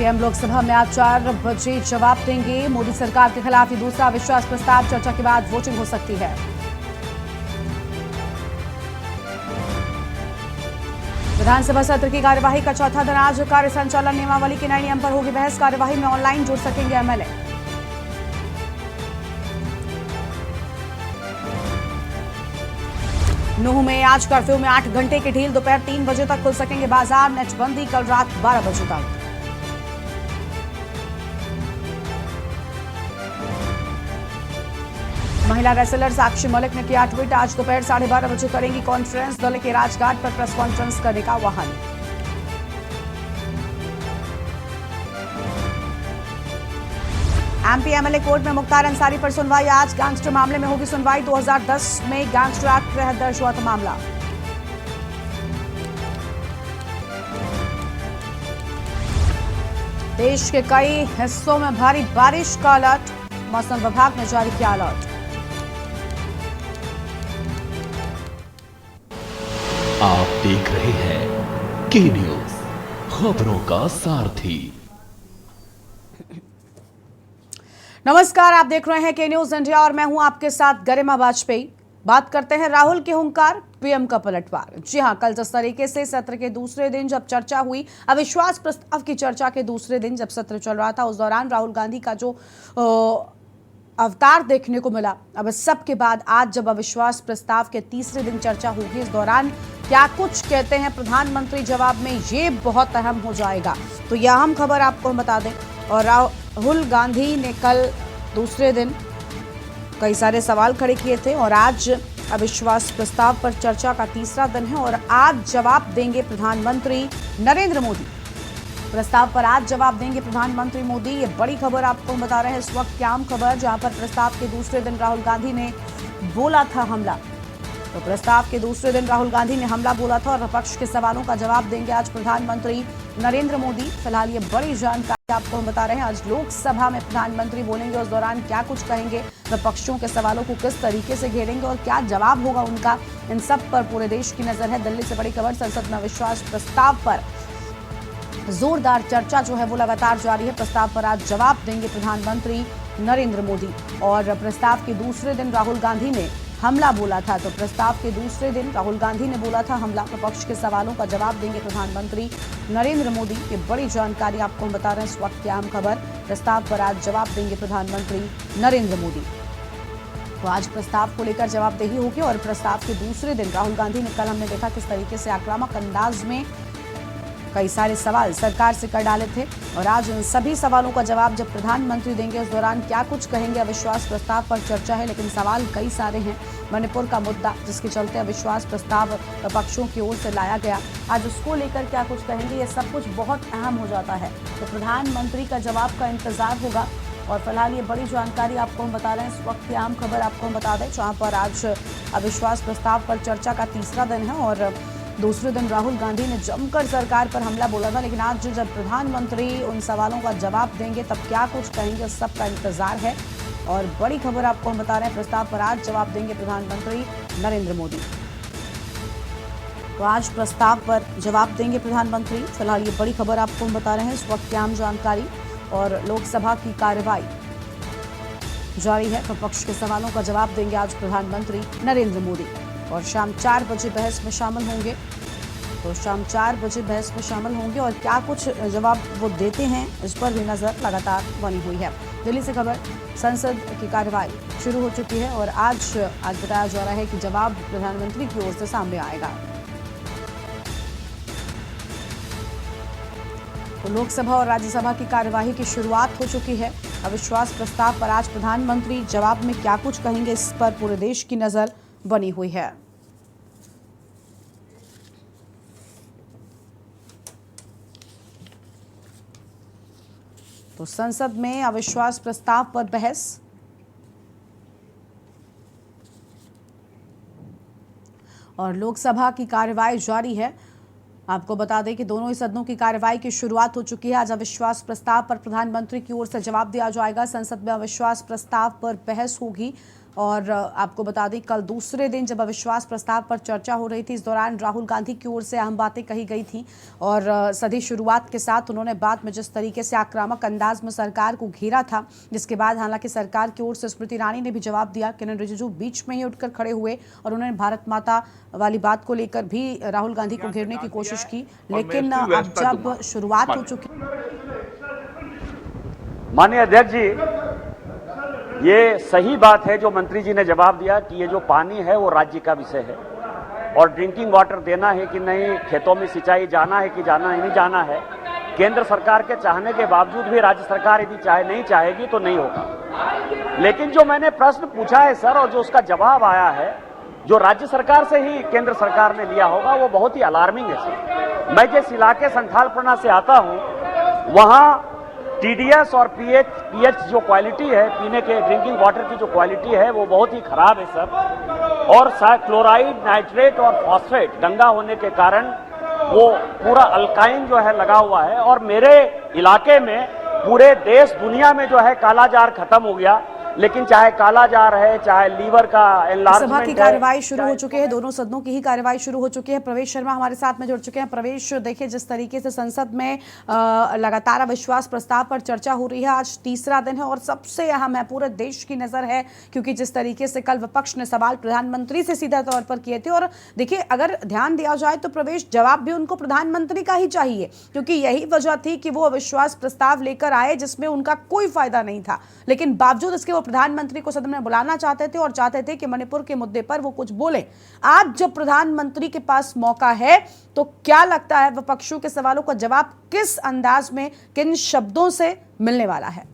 PM Lok Sabha में आज 4 बजे जवाब देंगे। मोदी सरकार के खिलाफ ये दूसरा अविश्वास प्रस्ताव, चर्चा के बाद वोटिंग हो सकती है। विधानसभा सत्र की कार्यवाही का चौथा दिन आज कार्य संचालन नियमावली के नए नियम पर होगी बहस। कार्यवाही में ऑनलाइन जुड़ सकेंगे एमएलए। नूंह में आज कर्फ्यू में 8 घंटे की ढील, दोपहर 3 बजे तक खुल सकेंगे बाजार। नेटबंदी कल रात 12 बजे तक। महिला रेसलर साक्षी मलिक ने किया ट्वीट, आज दोपहर 12:30 बजे करेंगी कॉन्फ्रेंस। दल के राजघाट पर प्रेस कॉन्फ्रेंस करने का आह्वान। एमपी एमएलए कोर्ट में मुख्तार अंसारी पर सुनवाई आज। गैंगस्टर मामले में होगी सुनवाई। 2010 में गैंगस्टर एक्ट के तहत दर्ज हुआ था मामला। देश के कई हिस्सों में भारी बारिश का अलर्ट, मौसम विभाग ने जारी किया अलर्ट। आप देख रहे हैं के न्यूज, खबरों का सारथी। नमस्कार, आप देख रहे हैं के न्यूज इंडिया और मैं हूं आपके साथ गरिमा वाजपेयी। बात करते हैं राहुल के हुंकार, पीएम का पलटवार। जी हां, कल जिस तरीके से सत्र के दूसरे दिन जब चर्चा हुई, अविश्वास प्रस्ताव की चर्चा के दूसरे दिन जब सत्र चल रहा था, उस दौरान राहुल गांधी का जो अवतार देखने को मिला। अब इस सब के बाद आज जब अविश्वास प्रस्ताव के तीसरे दिन चर्चा होगी, इस दौरान क्या कुछ कहते हैं प्रधानमंत्री जवाब में, ये बहुत अहम हो जाएगा। तो यह अहम खबर आपको हम बता दें। और राहुल गांधी ने कल दूसरे दिन कई सारे सवाल खड़े किए थे और आज अविश्वास प्रस्ताव पर चर्चा का तीसरा दिन है और आज जवाब देंगे प्रधानमंत्री नरेंद्र मोदी। प्रस्ताव पर आज जवाब देंगे प्रधानमंत्री मोदी। ये बड़ी खबर आपको हम बता रहे हैं इस वक्त की आम खबर, जहां पर प्रस्ताव के दूसरे दिन राहुल गांधी ने बोला था हमला। तो प्रस्ताव के दूसरे दिन राहुल गांधी ने हमला बोला था और विपक्ष के सवालों का जवाब देंगे आज प्रधानमंत्री नरेंद्र मोदी। फिलहाल ये बड़ी जानकारी आपको हम बता रहे हैं। आज लोकसभा में प्रधानमंत्री बोलेंगे, उस दौरान क्या कुछ कहेंगे, विपक्षों के सवालों को किस तरीके से घेरेंगे और क्या जवाब होगा उनका, इन सब पर पूरे देश की नजर है। दिल्ली से बड़ी खबर, संसद में अविश्वास प्रस्ताव पर जोरदार चर्चा जो है वो लगातार जारी है। प्रस्ताव पर आज जवाब देंगे प्रधानमंत्री नरेंद्र मोदी। और प्रस्ताव के दूसरे दिन राहुल गांधी ने हमला बोला था। तो प्रस्ताव के दूसरे दिन राहुल गांधी ने बोला था हमला। विपक्ष के सवालों का जवाब देंगे प्रधानमंत्री नरेंद्र मोदी। ये बड़ी जानकारी आपको हम बता रहे हैं इस वक्त की आम खबर। प्रस्ताव पर आज जवाब देंगे प्रधानमंत्री नरेंद्र मोदी। तो आज प्रस्ताव को लेकर जवाबदेही होगी। और प्रस्ताव के दूसरे दिन राहुल गांधी ने, कल हमने देखा किस तरीके से आक्रामक अंदाज में कई सारे सवाल सरकार से कर डाले थे और आज उन सभी सवालों का जवाब जब प्रधानमंत्री देंगे, उस दौरान क्या कुछ कहेंगे। अविश्वास प्रस्ताव पर चर्चा है लेकिन सवाल कई सारे हैं। मणिपुर का मुद्दा जिसके चलते अविश्वास प्रस्ताव विपक्षों की ओर से लाया गया, आज उसको लेकर क्या कुछ कहेंगे, ये सब कुछ बहुत अहम हो जाता है। तो प्रधानमंत्री का जवाब का इंतजार होगा। और फिलहाल ये बड़ी जानकारी आपको हम बता रहे हैं इस वक्त की आम खबर आपको हम बता दें, जहाँ पर आज अविश्वास प्रस्ताव पर चर्चा का तीसरा दिन है और दूसरे दिन राहुल गांधी ने जमकर सरकार पर हमला बोला था। लेकिन आज जब प्रधानमंत्री उन सवालों का जवाब देंगे तब क्या कुछ कहेंगे, उस सब का इंतजार है। और बड़ी खबर आपको हम बता रहे हैं, प्रस्ताव पर आज जवाब देंगे प्रधानमंत्री नरेंद्र मोदी। तो आज प्रस्ताव पर जवाब देंगे प्रधानमंत्री। फिलहाल ये बड़ी खबर आपको हम बता रहे हैं इस वक्त की आम जानकारी। और लोकसभा की कार्यवाही जारी है। विपक्ष के सवालों का जवाब देंगे आज प्रधानमंत्री नरेंद्र मोदी। और शाम 4 बजे बहस में शामिल होंगे। तो शाम 4 बजे बहस में शामिल होंगे और क्या कुछ जवाब वो देते हैं, इस पर भी नजर लगातार बनी हुई है। दिल्ली से खबर, संसद की कार्यवाही शुरू हो चुकी है और आज बताया जा रहा है कि जवाब प्रधानमंत्री की ओर से सामने आएगा। तो लोकसभा और राज्यसभा की कार्यवाही की शुरुआत हो चुकी है। अविश्वास प्रस्ताव पर आज प्रधानमंत्री जवाब में क्या कुछ कहेंगे, इस पर पूरे देश की नजर बनी हुई है। तो संसद में अविश्वास प्रस्ताव पर बहस। और लोकसभा की कार्यवाही जारी है। आपको बता दें कि दोनों ही सदनों की कार्यवाही की शुरुआत हो चुकी है। आज अविश्वास प्रस्ताव पर प्रधानमंत्री की ओर से जवाब दिया जाएगा। संसद में अविश्वास प्रस्ताव पर बहस होगी और आपको बता दें कल दूसरे दिन जब अविश्वास प्रस्ताव पर चर्चा हो रही थी, इस दौरान राहुल गांधी की ओर से अहम बातें कही गई थी और सदी शुरुआत के साथ उन्होंने बाद में जिस तरीके से आक्रामक अंदाज में सरकार को घेरा था, जिसके बाद हालांकि सरकार की ओर से स्मृति ईरानी ने भी जवाब दिया। किरण रिजिजू बीच में ही उठकर खड़े हुए और उन्होंने भारत माता वाली बात को लेकर भी राहुल गांधी को घेरने की कोशिश की, लेकिन अब जब शुरुआत हो चुकी। माननीय अध्यक्ष जी, ये सही बात है जो मंत्री जी ने जवाब दिया कि ये जो पानी है वो राज्य का विषय है और ड्रिंकिंग वाटर देना है कि नहीं, खेतों में सिंचाई जाना है कि जाना नहीं जाना है, केंद्र सरकार के चाहने के बावजूद भी राज्य सरकार यदि नहीं चाहेगी तो नहीं होगा। लेकिन जो मैंने प्रश्न पूछा है सर और जो उसका जवाब आया है, जो राज्य सरकार से ही केंद्र सरकार ने लिया होगा, वो बहुत ही अलार्मिंग है सर। मैं जिस इलाके संथालपना से आता हूँ वहाँ TDS और पीएच जो क्वालिटी है, पीने के ड्रिंकिंग वाटर की जो क्वालिटी है वो बहुत ही खराब है सर। और क्लोराइड, नाइट्रेट और फॉस्फेट गंगा होने के कारण वो पूरा अल्काइन जो है लगा हुआ है। और मेरे इलाके में पूरे देश दुनिया में जो है कालाजार खत्म हो गया, लेकिन चाहे कालाजार है, चाहे लीवर का एनलार्जमेंट, सभा की कार्यवाही शुरू हो चुकी है, दोनों सदनों की ही कार्यवाही शुरू हो चुकी है। प्रवेश शर्मा हमारे साथ में जुड़ चुके हैं। प्रवेश, देखिए जिस तरीके से संसद में लगातार अविश्वास प्रस्ताव पर चर्चा हो रही है, आज तीसरा दिन है और सबसे अहम है, पूरे देश की नजर है, क्योंकि जिस तरीके से कल विपक्ष ने सवाल प्रधानमंत्री से सीधा तौर पर किए थे और देखिए अगर ध्यान दिया जाए तो प्रवेश जवाब भी उनको प्रधानमंत्री का ही चाहिए, क्योंकि यही वजह थी कि वो अविश्वास प्रस्ताव लेकर आए जिसमें उनका कोई फायदा नहीं था, लेकिन बावजूद इसके प्रधानमंत्री को सदन में बुलाना चाहते थे और चाहते थे कि मणिपुर के मुद्दे पर वो कुछ बोले। आज जब प्रधानमंत्री के पास मौका है तो क्या लगता है विपक्षों के सवालों का जवाब किस अंदाज में, किन शब्दों से मिलने वाला है?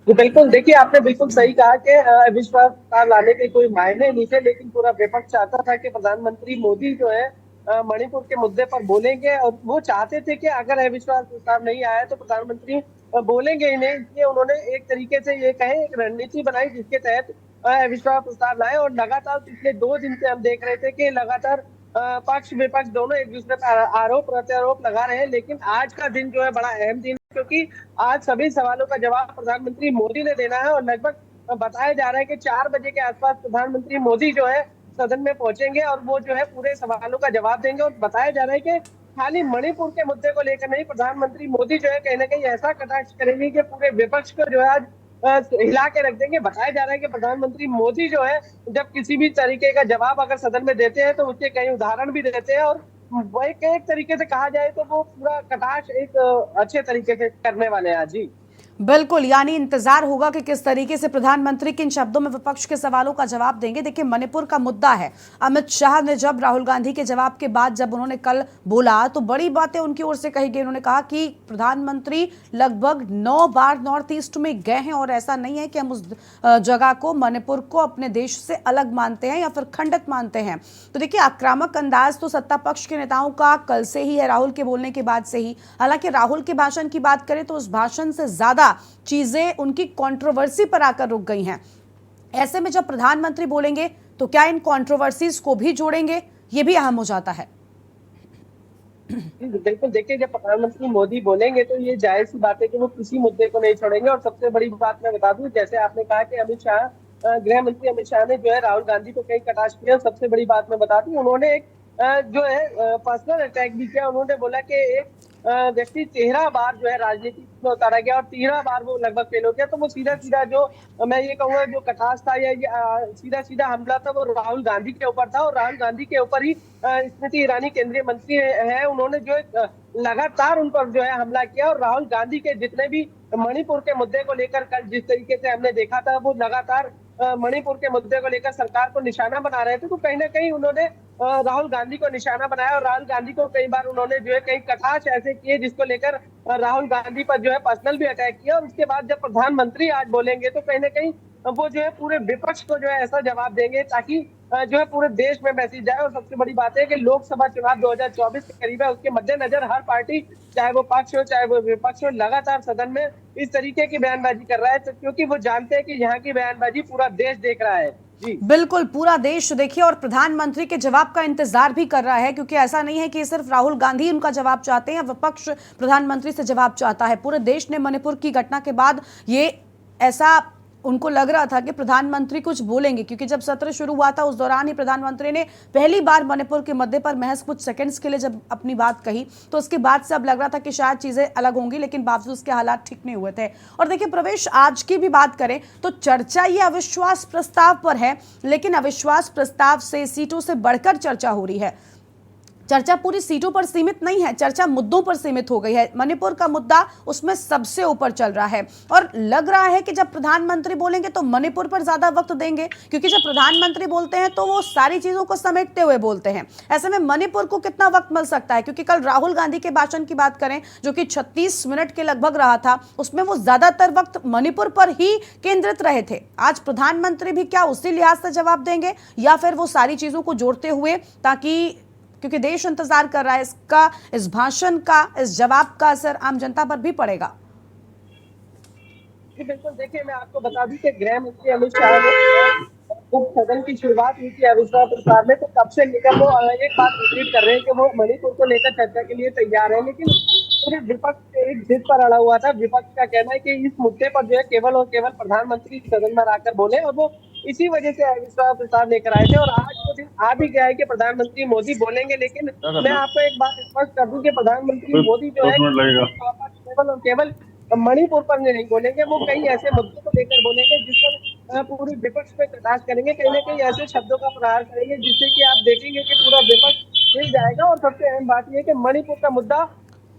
बिल्कुल, देखिए आपने बिल्कुल सही कहा कि अविश्वास लाने के कोई मायने नहीं थे, लेकिन पूरा विपक्ष चाहता था कि प्रधानमंत्री मोदी जो है मणिपुर के मुद्दे पर बोलेंगे और वो चाहते थे कि अगर अविश्वास प्रस्ताव नहीं आया तो प्रधानमंत्री बोलेंगे ही नहीं। इसलिए उन्होंने एक तरीके से ये कहे एक रणनीति बनाई जिसके तहत अविश्वास प्रस्ताव लाए और लगातार पिछले 2 दिन से हम देख रहे थे कि लगातार पक्ष विपक्ष दोनों एक दूसरे पर आरोप प्रत्यारोप लगा रहे हैं। लेकिन आज का दिन जो है बड़ा अहम दिन है, क्योंकि आज सभी सवालों का जवाब प्रधानमंत्री मोदी ने देना है और लगभग बताया जा रहा है कि 4 बजे के आसपास प्रधानमंत्री मोदी जो है सदन में पहुंचेंगे और वो जो है पूरे सवालों का जवाब देंगे। और बताया जा रहा है कि खाली मणिपुर के मुद्दे को लेकर नहीं, प्रधानमंत्री मोदी जो है कहीं ना कहीं ऐसा कटाक्ष करेंगे कि पूरे विपक्ष को जो है आज हिला के रख देंगे। बताया जा रहा है कि प्रधानमंत्री मोदी जो है जब किसी भी तरीके का जवाब अगर सदन में देते हैं तो उसके कई उदाहरण भी देते हैं और वो एक तरीके से कहा जाए तो वो पूरा कटाक्ष एक अच्छे तरीके से करने वाले हैं। जी बिल्कुल, यानी इंतजार होगा कि किस तरीके से प्रधानमंत्री किन शब्दों में विपक्ष के सवालों का जवाब देंगे। देखिए मणिपुर का मुद्दा है, अमित शाह ने जब राहुल गांधी के जवाब के बाद जब उन्होंने कल बोला तो बड़ी बातें उनकी ओर से कही गई। उन्होंने कहा कि प्रधानमंत्री लगभग 9 बार नॉर्थ ईस्ट में गए हैं और ऐसा नहीं है कि हम उस जगह को, मणिपुर को अपने देश से अलग मानते हैं या फिर खंडित मानते हैं। तो देखिए आक्रामक अंदाज तो सत्ता पक्ष के नेताओं का कल से ही है, राहुल के बोलने के बाद से ही। हालांकि राहुल के भाषण की बात करें तो उस भाषण से ज्यादा चीजें उनकी कंट्रोवर्सी पर आकर रुक गई हैं। ऐसे में जब प्रधानमंत्री बोलेंगे तो क्या इन कंट्रोवर्सीज को भी जोड़ेंगे, ये भी अहम हो जाता है। बिल्कुल, देखिए जब प्रधानमंत्री मोदी बोलेंगे तो ये जायज सी बात है कि वो किसी मुद्दे को नहीं छोड़ेंगे। और सबसे बड़ी बात मैं बता दूं, जैसे आपने कहा कि अमित शाह, गृह मंत्री अमित शाह ने जो है राहुल गांधी को कई कटाक्ष किया। सबसे बड़ी बात मैं बता दूं, उन्होंने एक जो है पर्सनल अटैक भी किया। उन्होंने बोला कि एक व्यक्ति 13 बार जो है राजनीति में उतारा गया और 13 बार वो लगभग फेल हो गया। तो वो सीधा सीधा जो मैं ये कहूँगा जो कटाक्ष था या सीधा सीधा हमला था वो राहुल गांधी के ऊपर था। और राहुल गांधी के ऊपर ही स्मृति ईरानी केंद्रीय मंत्री है, उन्होंने जो लगातार उन पर जो है हमला किया। और राहुल गांधी के जितने भी मणिपुर के मुद्दे को लेकर कल जिस तरीके से हमने देखा था, वो लगातार मणिपुर के मुद्दे को लेकर सरकार को निशाना बना रहे थे। तो कहीं ना कहीं उन्होंने राहुल गांधी को निशाना बनाया और राहुल गांधी को कई बार उन्होंने जो है कई कटाक्ष ऐसे किए जिसको लेकर राहुल गांधी पर जो है पर्सनल भी अटैक किया। और उसके बाद जब प्रधानमंत्री आज बोलेंगे तो कहीं ना कहीं वो जो है पूरे विपक्ष को जो है ऐसा जवाब देंगे ताकि जो है पूरे देश में मैसेज जाए। और सबसे बड़ी बात है कि लोकसभा चुनाव 2024 के करीब है, उसके मद्देनजर हर पार्टी, चाहे वो पक्ष हो चाहे वो विपक्ष हो, लगातार सदन में इस तरीके की बयानबाजी कर रहा है, क्योंकि वो जानते हैं कि यहाँ की बयानबाजी पूरा देश देख रहा है। जी बिल्कुल, पूरा देश देखिए और प्रधानमंत्री के जवाब का इंतजार भी कर रहा है, क्योंकि ऐसा नहीं है कि सिर्फ राहुल गांधी उनका जवाब चाहते हैं, विपक्ष प्रधानमंत्री से जवाब चाहता है। पूरे देश ने मणिपुर की घटना के बाद ये ऐसा उनको लग रहा था कि प्रधानमंत्री कुछ बोलेंगे, क्योंकि जब सत्र शुरू हुआ था उस दौरान ही प्रधानमंत्री ने पहली बार मणिपुर के मुद्दे पर महज कुछ सेकंड्स के लिए जब अपनी बात कही, तो उसके बाद से अब लग रहा था कि शायद चीजें अलग होंगी, लेकिन बावजूद उसके हालात ठीक नहीं हुए थे। और देखिए प्रवेश, आज की भी बात करें तो चर्चा ये अविश्वास प्रस्ताव पर है, लेकिन अविश्वास प्रस्ताव से सीटों से बढ़कर चर्चा हो रही है। चर्चा पूरी सीटों पर सीमित नहीं है, चर्चा मुद्दों पर सीमित हो गई है। मणिपुर का मुद्दा उसमें सबसे ऊपर चल रहा है और लग रहा है कि जब प्रधानमंत्री बोलेंगे तो मणिपुर पर ज्यादा वक्त देंगे, क्योंकि जब प्रधानमंत्री बोलते हैं तो वो सारी चीजों को समेटते हुए बोलते हैं। ऐसे में मणिपुर को कितना वक्त मिल सकता है, क्योंकि कल राहुल गांधी के भाषण की बात करें जो कि 36 मिनट के लगभग रहा था, उसमें वो ज्यादातर वक्त मणिपुर पर ही केंद्रित रहे थे। आज प्रधानमंत्री भी क्या उसी लिहाज से जवाब देंगे या फिर वो सारी चीजों को जोड़ते हुए, ताकि क्योंकि देश इंतजार कर रहा है इसका, इस भाषण का, इस जवाब का असर आम जनता पर भी पड़ेगा। जी बिल्कुल, देखिए मैं आपको बता दूं कि गृह मंत्री अमित शाह ने जब सदन की शुरुआत हुई थी अविश्वास प्रस्ताव में, तो तब से लेकर वो एक बात रिपीट कर रहे हैं कि वो मणिपुर को लेकर चर्चा के लिए तैयार है, लेकिन पूरे विपक्ष एक जिद पर अड़ा हुआ था। विपक्ष का कहना है कि इस मुद्दे पर जो है केवल और केवल प्रधानमंत्री सदन में आकर बोले, और वो इसी वजह से अविश्वास प्रस्ताव लेकर आए थे। और आज वो दिन आ भी गया है कि प्रधानमंत्री मोदी बोलेंगे, लेकिन मैं आपको एक बात स्पष्ट कर दूं कि प्रधानमंत्री मोदी जो है केवल और केवल मणिपुर पर नहीं बोलेंगे, वो कई ऐसे मुद्दों को लेकर बोलेंगे जिस पर पूरे विपक्ष पे कटाक्ष करेंगे, कहीं ना कहीं ऐसे शब्दों का प्रहार करेंगे जिससे कि आप देखेंगे कि पूरा विपक्ष हिल जाएगा। और सबसे अहम बात यह है कि मणिपुर का मुद्दा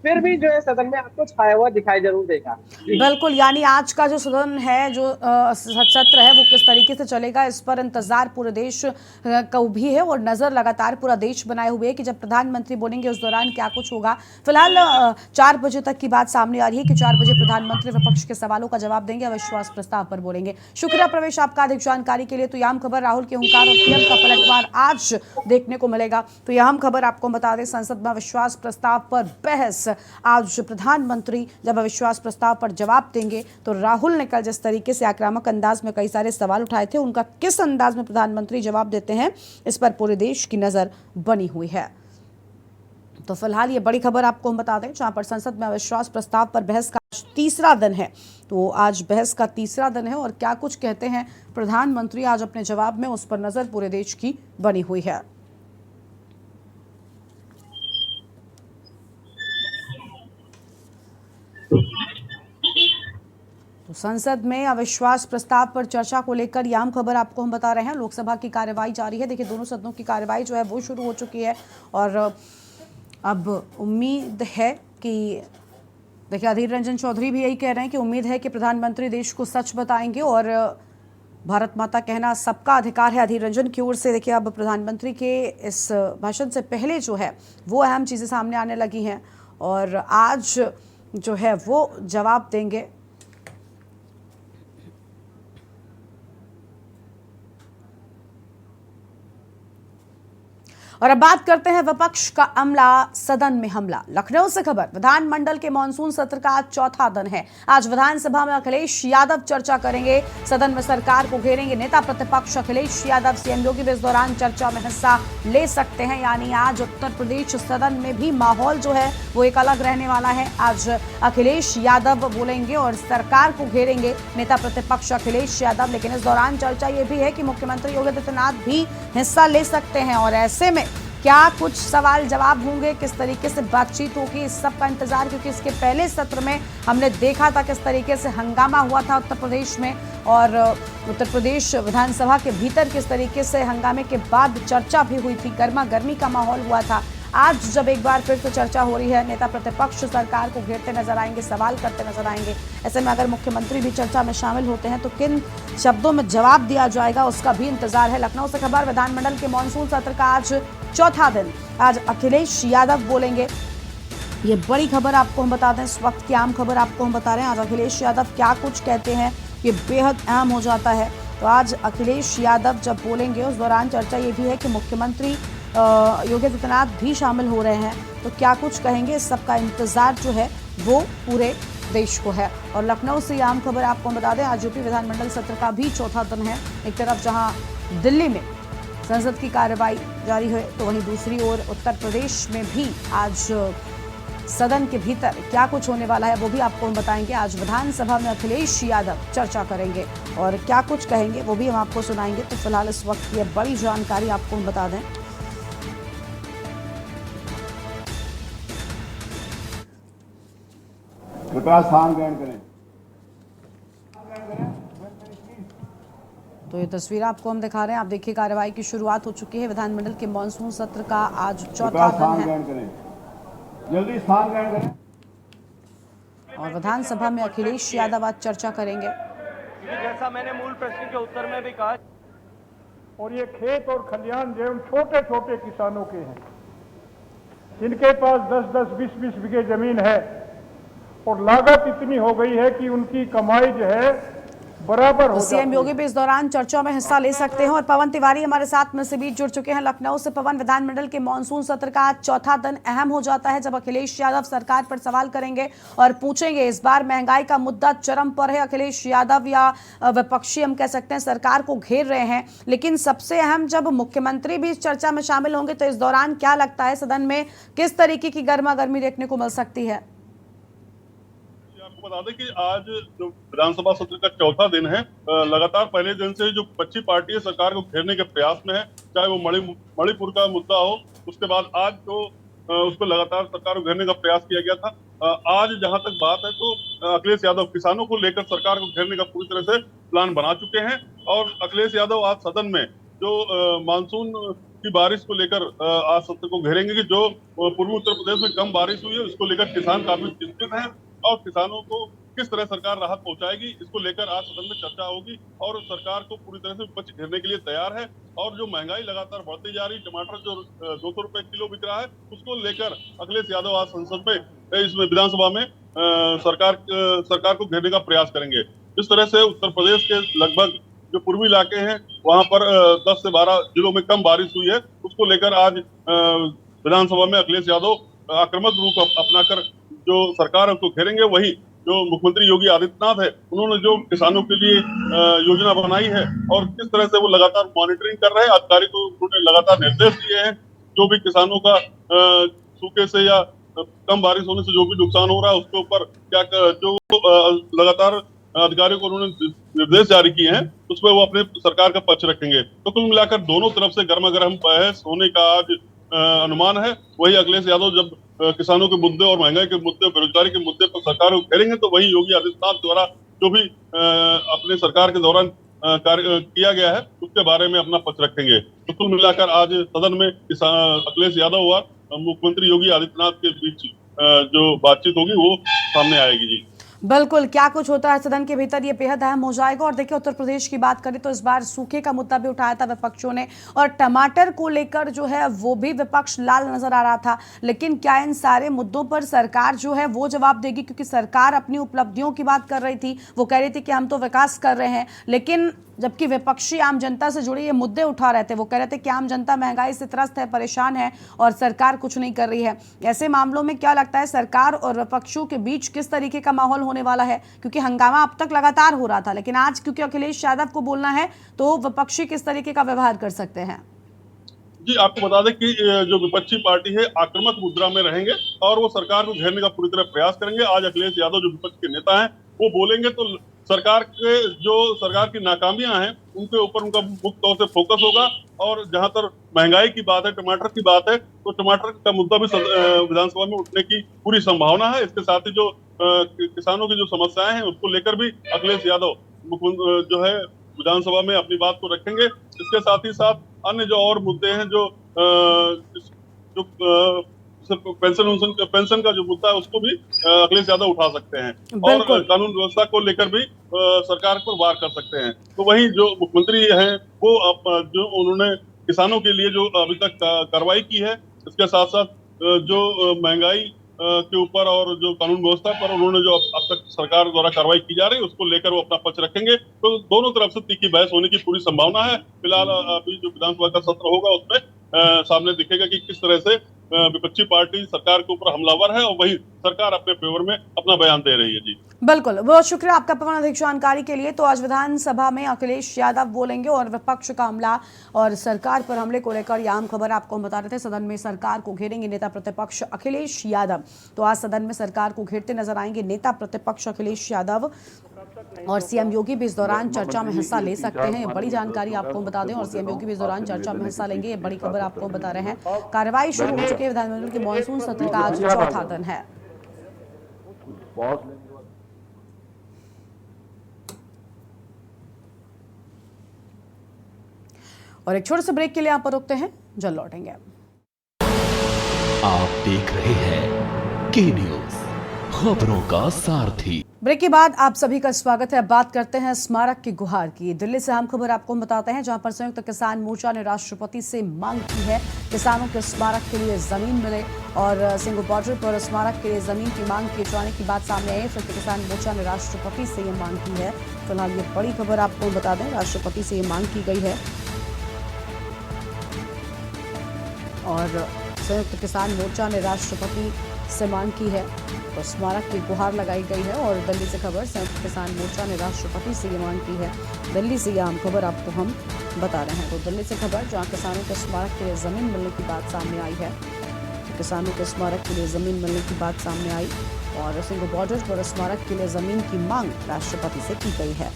फिर भी जो है सदन में आपको छाया हुआ दिखाई जरूर देगा। बिल्कुल, यानी आज का जो सदन है, जो सत्र है, वो किस तरीके से चलेगा इस पर इंतजार पूरे देश को भी है और नजर लगातार पूरा देश बनाए हुए है कि जब प्रधानमंत्री बोलेंगे उस दौरान क्या कुछ होगा। फिलहाल 4 बजे तक की बात सामने आ रही है कि 4 बजे प्रधानमंत्री विपक्ष के सवालों का जवाब देंगे, अविश्वास प्रस्ताव पर बोलेंगे। शुक्रिया प्रवेश आपका अधिक जानकारी के लिए। तो यह खबर राहुल के हुंकार और पीएम का पलटवार आज देखने को मिलेगा। तो यह खबर आपको बता दें, संसद में अविश्वास प्रस्ताव पर बहस। आज प्रधानमंत्री जब अविश्वास प्रस्ताव पर जवाब देंगे तो राहुल ने कल जिस तरीके से आक्रामक अंदाज में कई सारे सवाल उठाए थे, उनका किस अंदाज में प्रधानमंत्री जवाब देते हैं, इस पर पूरे देश की नजर बनी हुई है। तो फिलहाल ये बड़ी खबर आपको हम बता दें, जहां पर संसद में अविश्वास प्रस्ताव पर बहस का तीसरा दिन है। तो आज बहस का तीसरा दिन है और क्या कुछ कहते हैं प्रधानमंत्री आज अपने जवाब में, उस पर नजर पूरे देश की बनी हुई है। तो संसद में अविश्वास प्रस्ताव पर चर्चा को लेकर यह खबर आपको हम बता रहे हैं। लोकसभा की कार्यवाही जारी है। देखिए, दोनों सदनों की कार्यवाही जो है वो शुरू हो चुकी है और अब उम्मीद है कि, देखिए अधीर रंजन चौधरी भी यही कह रहे हैं कि उम्मीद है कि प्रधानमंत्री देश को सच बताएंगे और भारत माता कहना सबका अधिकार है, अधीर रंजन की ओर से। देखिए, अब प्रधानमंत्री के इस भाषण से पहले जो है वो अहम चीज़ें सामने आने लगी हैं और आज जो है वो जवाब देंगे। और अब बात करते हैं विपक्ष का अमला, सदन में हमला। लखनऊ से खबर, विधानमंडल के मानसून सत्र का आज चौथा दिन है। आज विधानसभा में अखिलेश यादव चर्चा करेंगे, सदन में सरकार को घेरेंगे। नेता प्रतिपक्ष अखिलेश यादव, सीएम योगी भी इस दौरान चर्चा में हिस्सा ले सकते हैं। यानी आज उत्तर प्रदेश सदन में भी माहौल जो है वो एक अलग रहने वाला है। आज अखिलेश यादव बोलेंगे और सरकार को घेरेंगे नेता प्रतिपक्ष अखिलेश यादव। लेकिन इस दौरान चर्चा ये भी है कि मुख्यमंत्री योगी आदित्यनाथ भी हिस्सा ले सकते हैं और ऐसे में क्या कुछ सवाल जवाब होंगे, किस तरीके से बातचीत होगी, इस सब का इंतजार, क्योंकि इसके पहले सत्र में हमने देखा था किस तरीके से हंगामा हुआ था उत्तर प्रदेश में और उत्तर प्रदेश विधानसभा के भीतर किस तरीके से हंगामे के बाद चर्चा भी हुई थी, गर्मा गर्मी का माहौल हुआ था। आज जब एक बार फिर से चर्चा हो रही है, नेता प्रतिपक्ष सरकार को घेरते नजर आएंगे, सवाल करते नजर आएंगे। ऐसे में अगर मुख्यमंत्री भी चर्चा में शामिल होते हैं तो किन शब्दों में जवाब दिया जाएगा, उसका भी इंतजार है। लखनऊ से खबर, विधानमंडल के मानसून सत्र का आज चौथा दिन। आज अखिलेश यादव बोलेंगे, ये बड़ी खबर आपको हम बता दें, इस वक्त की आम खबर आपको हम बता रहे हैं। आज अखिलेश यादव क्या कुछ कहते हैं, ये बेहद अहम हो जाता है। तो आज अखिलेश यादव जब बोलेंगे उस दौरान चर्चा ये भी है कि मुख्यमंत्री योगी आदित्यनाथ भी शामिल हो रहे हैं, तो क्या कुछ कहेंगे, इस सब का इंतजार जो है वो पूरे देश को है। और लखनऊ से आम खबर आपको बता दें, आज यूपी विधानमंडल सत्र का भी चौथा दिन है। एक तरफ जहां दिल्ली में संसद की कार्यवाही जारी है तो वहीं दूसरी ओर उत्तर प्रदेश में भी आज सदन के भीतर क्या कुछ होने वाला है वो भी आपको हम बताएंगे। आज विधानसभा में अखिलेश यादव चर्चा करेंगे और क्या कुछ कहेंगे वो भी हम आपको सुनाएंगे। तो फिलहाल इस वक्त की बड़ी जानकारी आपको हम बता दें। कृपया स्थान ग्रहण करें। तो ये तस्वीर आपको हम दिखा रहे हैं। आप देखिए कार्यवाही की शुरुआत हो चुकी है। विधानमंडल के मानसून सत्र का आज चौथा दिन है। जल्दी स्थान ग्रहण करें। और विधानसभा में अखिलेश यादव आज चर्चा करेंगे। जैसा मैंने मूल प्रश्न के उत्तर में भी कहा, और ये खेत और खलिहान जो छोटे छोटे किसानों के हैं, जिनके पास 10-10, 20-20 बीघे जमीन है और लागत इतनी हो गई है कि उनकी कमाई जो है बराबर हो जाती है। सीएम योगी भी इस दौरान चर्चा में हिस्सा ले सकते हैं। और पवन तिवारी हमारे साथ में से बीच जुड़ चुके हैं लखनऊ से। पवन, विधानमंडल के मानसून सत्र का आज चौथा दिन अहम हो जाता है जब अखिलेश यादव सरकार पर सवाल करेंगे और पूछेंगे। इस बार महंगाई का मुद्दा चरम पर है। अखिलेश यादव या विपक्षी हम कह सकते हैं सरकार को घेर रहे हैं, लेकिन सबसे अहम जब मुख्यमंत्री भी इस चर्चा में शामिल होंगे तो इस दौरान क्या लगता है सदन में किस तरीके की गर्मा गर्मी देखने को मिल सकती है? बता दें कि आज जो विधानसभा सत्र का चौथा दिन है, लगातार पहले दिन से जो विपक्षी पार्टी सरकार को घेरने के प्रयास में है, चाहे वो मणिपुर का मुद्दा हो, उसके बाद आज तो उसको लगातार सरकार को घेरने का प्रयास किया गया था। आज जहां तक बात है तो अखिलेश यादव किसानों को लेकर सरकार को घेरने का पूरी तरह से प्लान बना चुके हैं। और अखिलेश यादव आज सदन में जो मानसून की बारिश को लेकर आज सत्र को घेरेंगे कि जो पूर्वी उत्तर प्रदेश में कम बारिश हुई है उसको लेकर किसान काफी चिंतित हैं और किसानों को किस तरह सरकार राहत पहुंचाएगी इसको लेकर आज सदन में चर्चा होगी। और सरकार को पूरी तरह से विपक्ष घेरने के लिए तैयार है। और जो महंगाई लगातार बढ़ती जा रही, टमाटर जो 200 रुपए किलो बिक रहा है, उसको लेकर अखिलेश यादव आज संसद में इसमें विधानसभा में सरकार को घेरने का प्रयास करेंगे। इस तरह से उत्तर प्रदेश के लगभग जो पूर्वी इलाके हैं वहां पर 10 से 12 जिलों में कम बारिश हुई है, उसको लेकर आज विधानसभा में अखिलेश यादव आक्रामक रूप अपनाकर जो सरकार है उसको घेरेंगे। वही जो मुख्यमंत्री योगी आदित्यनाथ है, उन्होंने जो किसानों के लिए योजना बनाई है और किस तरह से वो लगातार मॉनिटरिंग कर रहे हैं, अधिकारी को उन्होंने लगातार निर्देश दिए हैं। जो भी किसानों का सूखे से या कम बारिश होने से जो भी नुकसान हो रहा है उसके ऊपर क्या जो लगातार अधिकारियों को उन्होंने निर्देश जारी किए हैं, उसमें वो अपने सरकार का पक्ष रखेंगे। तो कुल मिलाकर दोनों तरफ से गर्मा गर्म बहस होने का आज अनुमान है। वही अखिलेश यादव जब किसानों के मुद्दे और महंगाई के मुद्दे, बेरोजगारी के मुद्दे पर सरकार को घेरेंगे, तो वही योगी आदित्यनाथ द्वारा जो भी अपने सरकार के दौरान कार्य किया गया है उसके बारे में अपना पक्ष रखेंगे। तो कुल मिलाकर आज सदन में अखिलेश यादव और मुख्यमंत्री योगी आदित्यनाथ के बीच जो बातचीत होगी वो सामने आएगी। जी बिल्कुल, क्या कुछ होता है सदन के भीतर ये बेहद अहम हो जाएगा। और देखिए उत्तर प्रदेश की बात करें तो इस बार सूखे का मुद्दा भी उठाया था विपक्षों ने और टमाटर को लेकर जो है वो भी विपक्ष लाल नजर आ रहा था। लेकिन क्या इन सारे मुद्दों पर सरकार जो है वो जवाब देगी? क्योंकि सरकार अपनी उपलब्धियों की बात कर रही थी, वो कह रही थी कि हम तो विकास कर रहे हैं, लेकिन जबकि विपक्षी आम जनता से जुड़े ये मुद्दे उठा रहे थे, वो कह रहे थे कि आम जनता महंगाई से त्रस्त है, परेशान है और सरकार कुछ नहीं कर रही है। ऐसे मामलों में क्या लगता है सरकार और विपक्षों के बीच किस तरीके का माहौल होने वाला है? क्योंकि हंगामा अब तक लगातार हो रहा था, लेकिन आज क्योंकि अखिलेश यादव को बोलना है तो विपक्षी किस तरीके का व्यवहार कर सकते हैं? जी आपको बता दें कि जो विपक्षी पार्टी है आक्रामक मुद्रा में रहेंगे और वो सरकार को घेरने का पूरी तरह प्रयास करेंगे। आज अखिलेश यादव जो विपक्ष के नेता हैं वो बोलेंगे तो सरकार की नाकामियां हैं उनके ऊपर उनका मुख्य तौर से फोकस होगा। और जहां तक महंगाई की बात है, टमाटर की बात है, तो टमाटर का मुद्दा भी विधानसभा में उठने की पूरी संभावना है। इसके साथ ही जो किसानों की जो समस्याएं हैं उसको लेकर भी अखिलेश यादव जो है विधानसभा में अपनी बात को रखेंगे। इसके साथ ही साथ अन्य जो और मुद्दे हैं जो पेंशन का जो मुद्दा है उसको भी अखिलेश यादव उठा सकते हैं और कानून व्यवस्था को लेकर भी सरकार पर वार कर सकते हैं। तो वही जो मुख्यमंत्री हैं वो जो उन्होंने किसानों के लिए जो अभी तक कार्रवाई की है, इसके साथ साथ जो महंगाई के ऊपर और जो कानून व्यवस्था पर उन्होंने जो अब तक सरकार द्वारा कार्रवाई की जा रही है उसको लेकर वो अपना पक्ष रखेंगे। तो दोनों तरफ से तीखी बहस होने की पूरी संभावना है। फिलहाल अभी जो विधानसभा का सत्र होगा उसमें सामने दिखेगा कि किस तरह से विपक्षी पार्टी सरकार के ऊपर हमलावर है और वही सरकार अपने फेवर में अपना बयान दे रही है। जी बिल्कुल, बहुत शुक्रिया आपका पवन अधिक जानकारी के लिए। तो आज विधानसभा में अखिलेश यादव बोलेंगे और विपक्ष का हमला और सरकार पर हमले को लेकर यह आम खबर आपको हम बता रहे थे। सदन में सरकार को घेरेंगे नेता प्रतिपक्ष अखिलेश यादव। तो आज सदन में सरकार को घेरते नजर आएंगे नेता प्रतिपक्ष अखिलेश यादव और सीएम योगी भी इस दौरान चर्चा में हिस्सा ले सकते हैं। ये बड़ी जानकारी आपको बता दें। और सीएम योगी भी इस दौरान चर्चा में हिस्सा लेंगे, ये बड़ी खबर आपको बता रहे हैं। कार्रवाई शुरू हो चुकी है। विधानमंडल के मानसून सत्र का आज चौथा दिन है। और एक छोटे से ब्रेक के लिए आप पर रुकते हैं, जल्द लौटेंगे। आप देख रहे हैं के न्यूज, खबरों का सारथी। ब्रेक के बाद आप सभी का स्वागत है। अब बात करते हैं स्मारक की गुहार की। दिल्ली से हम खबर आपको बताते हैं, जहां पर संयुक्त किसान मोर्चा ने राष्ट्रपति से मांग की है किसानों के स्मारक के लिए जमीन मिले। और सिंघू बॉर्डर पर स्मारक के लिए जमीन की मांग किए जाने की बात सामने आई है। संयुक्त किसान मोर्चा ने राष्ट्रपति से ये मांग की है। फिलहाल ये बड़ी खबर आपको बता दें, राष्ट्रपति से ये मांग की गई है। और संयुक्त किसान मोर्चा ने राष्ट्रपति से मांग की है तो स्मारक की गुहार लगाई गई है। और दिल्ली से खबर, संयुक्त किसान मोर्चा ने राष्ट्रपति से ये मांग की है। दिल्ली से यह आम खबर आपको हम बता रहे हैं। तो दिल्ली से खबर, जहां किसानों के स्मारक के लिए जमीन मिलने की बात सामने आई है। तो किसानों के स्मारक के लिए जमीन मिलने की बात सामने आई और सिंघू बॉर्डर पर स्मारक के लिए जमीन की मांग राष्ट्रपति से की गई है।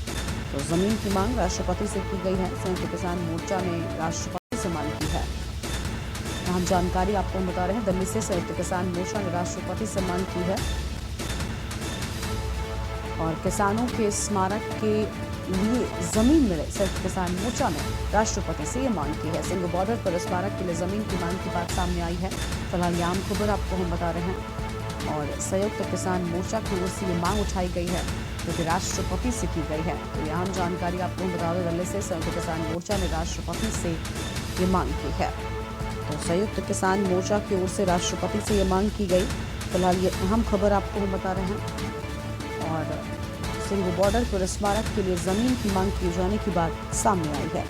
तो जमीन की मांग राष्ट्रपति से की गई है। संयुक्त किसान मोर्चा ने राष्ट्रपति से मांग की है। हम जानकारी आपको बता रहे हैं। दिल्ली से संयुक्त किसान मोर्चा ने राष्ट्रपति से मांग की है और किसानों के स्मारक के लिए जमीन मिले। संयुक्त किसान मोर्चा ने राष्ट्रपति से ये मांग की है। सिंघू बॉर्डर पर स्मारक के लिए जमीन की मांग की बात सामने आई है। फिलहाल ये आम खबर आपको हम बता रहे हैं। और संयुक्त किसान मोर्चा की ओर से ये मांग उठाई गई है जो कि राष्ट्रपति से की गई है। तो ये आम जानकारी आपको हम बता दें, दिल्ली से संयुक्त किसान मोर्चा ने राष्ट्रपति से ये मांग की है। तो संयुक्त किसान मोर्चा की ओर से राष्ट्रपति से ये मांग की गई। फिलहाल ये अहम खबर आपको हम बता रहे हैं। और सिंघू बॉर्डर पर स्मारक के लिए जमीन की मांग किए जाने की बात सामने आई है।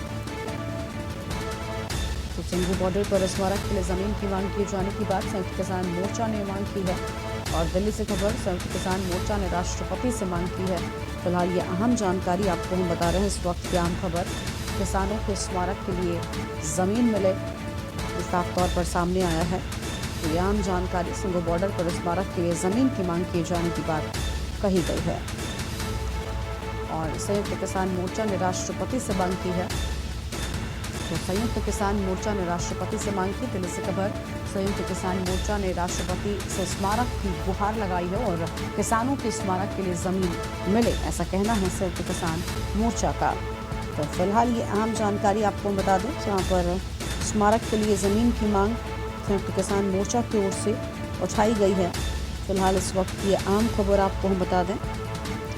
तो सिंघू बॉर्डर पर स्मारक के लिए जमीन की मांग किए जाने की बात संयुक्त किसान मोर्चा ने मांग की है। और दिल्ली से खबर, संयुक्त किसान मोर्चा ने राष्ट्रपति से मांग की है। फिलहाल ये अहम जानकारी आपको हम बता रहे हैं। इस वक्त की आम खबर, किसानों के स्मारक के लिए जमीन मिले, साफ तौर पर सामने आया है। तो यह आम जानकारी, सिंघू बॉर्डर पर स्मारक के लिए जमीन की मांग किए जाने की बात कही गई है। और संयुक्त किसान मोर्चा ने राष्ट्रपति से मांग की है। तो संयुक्त किसान मोर्चा ने राष्ट्रपति से मांग की। दिल्ली से खबर, संयुक्त किसान मोर्चा ने राष्ट्रपति से स्मारक की गुहार लगाई है और किसानों के स्मारक के लिए जमीन मिले, ऐसा कहना है संयुक्त किसान मोर्चा का। तो फिलहाल ये अहम जानकारी आपको बता दें, जहाँ पर स्मारक के लिए ज़मीन की मांग संयुक्त किसान मोर्चा की ओर से उठाई गई है। फिलहाल इस वक्त ये आम खबर आपको हम बता दें,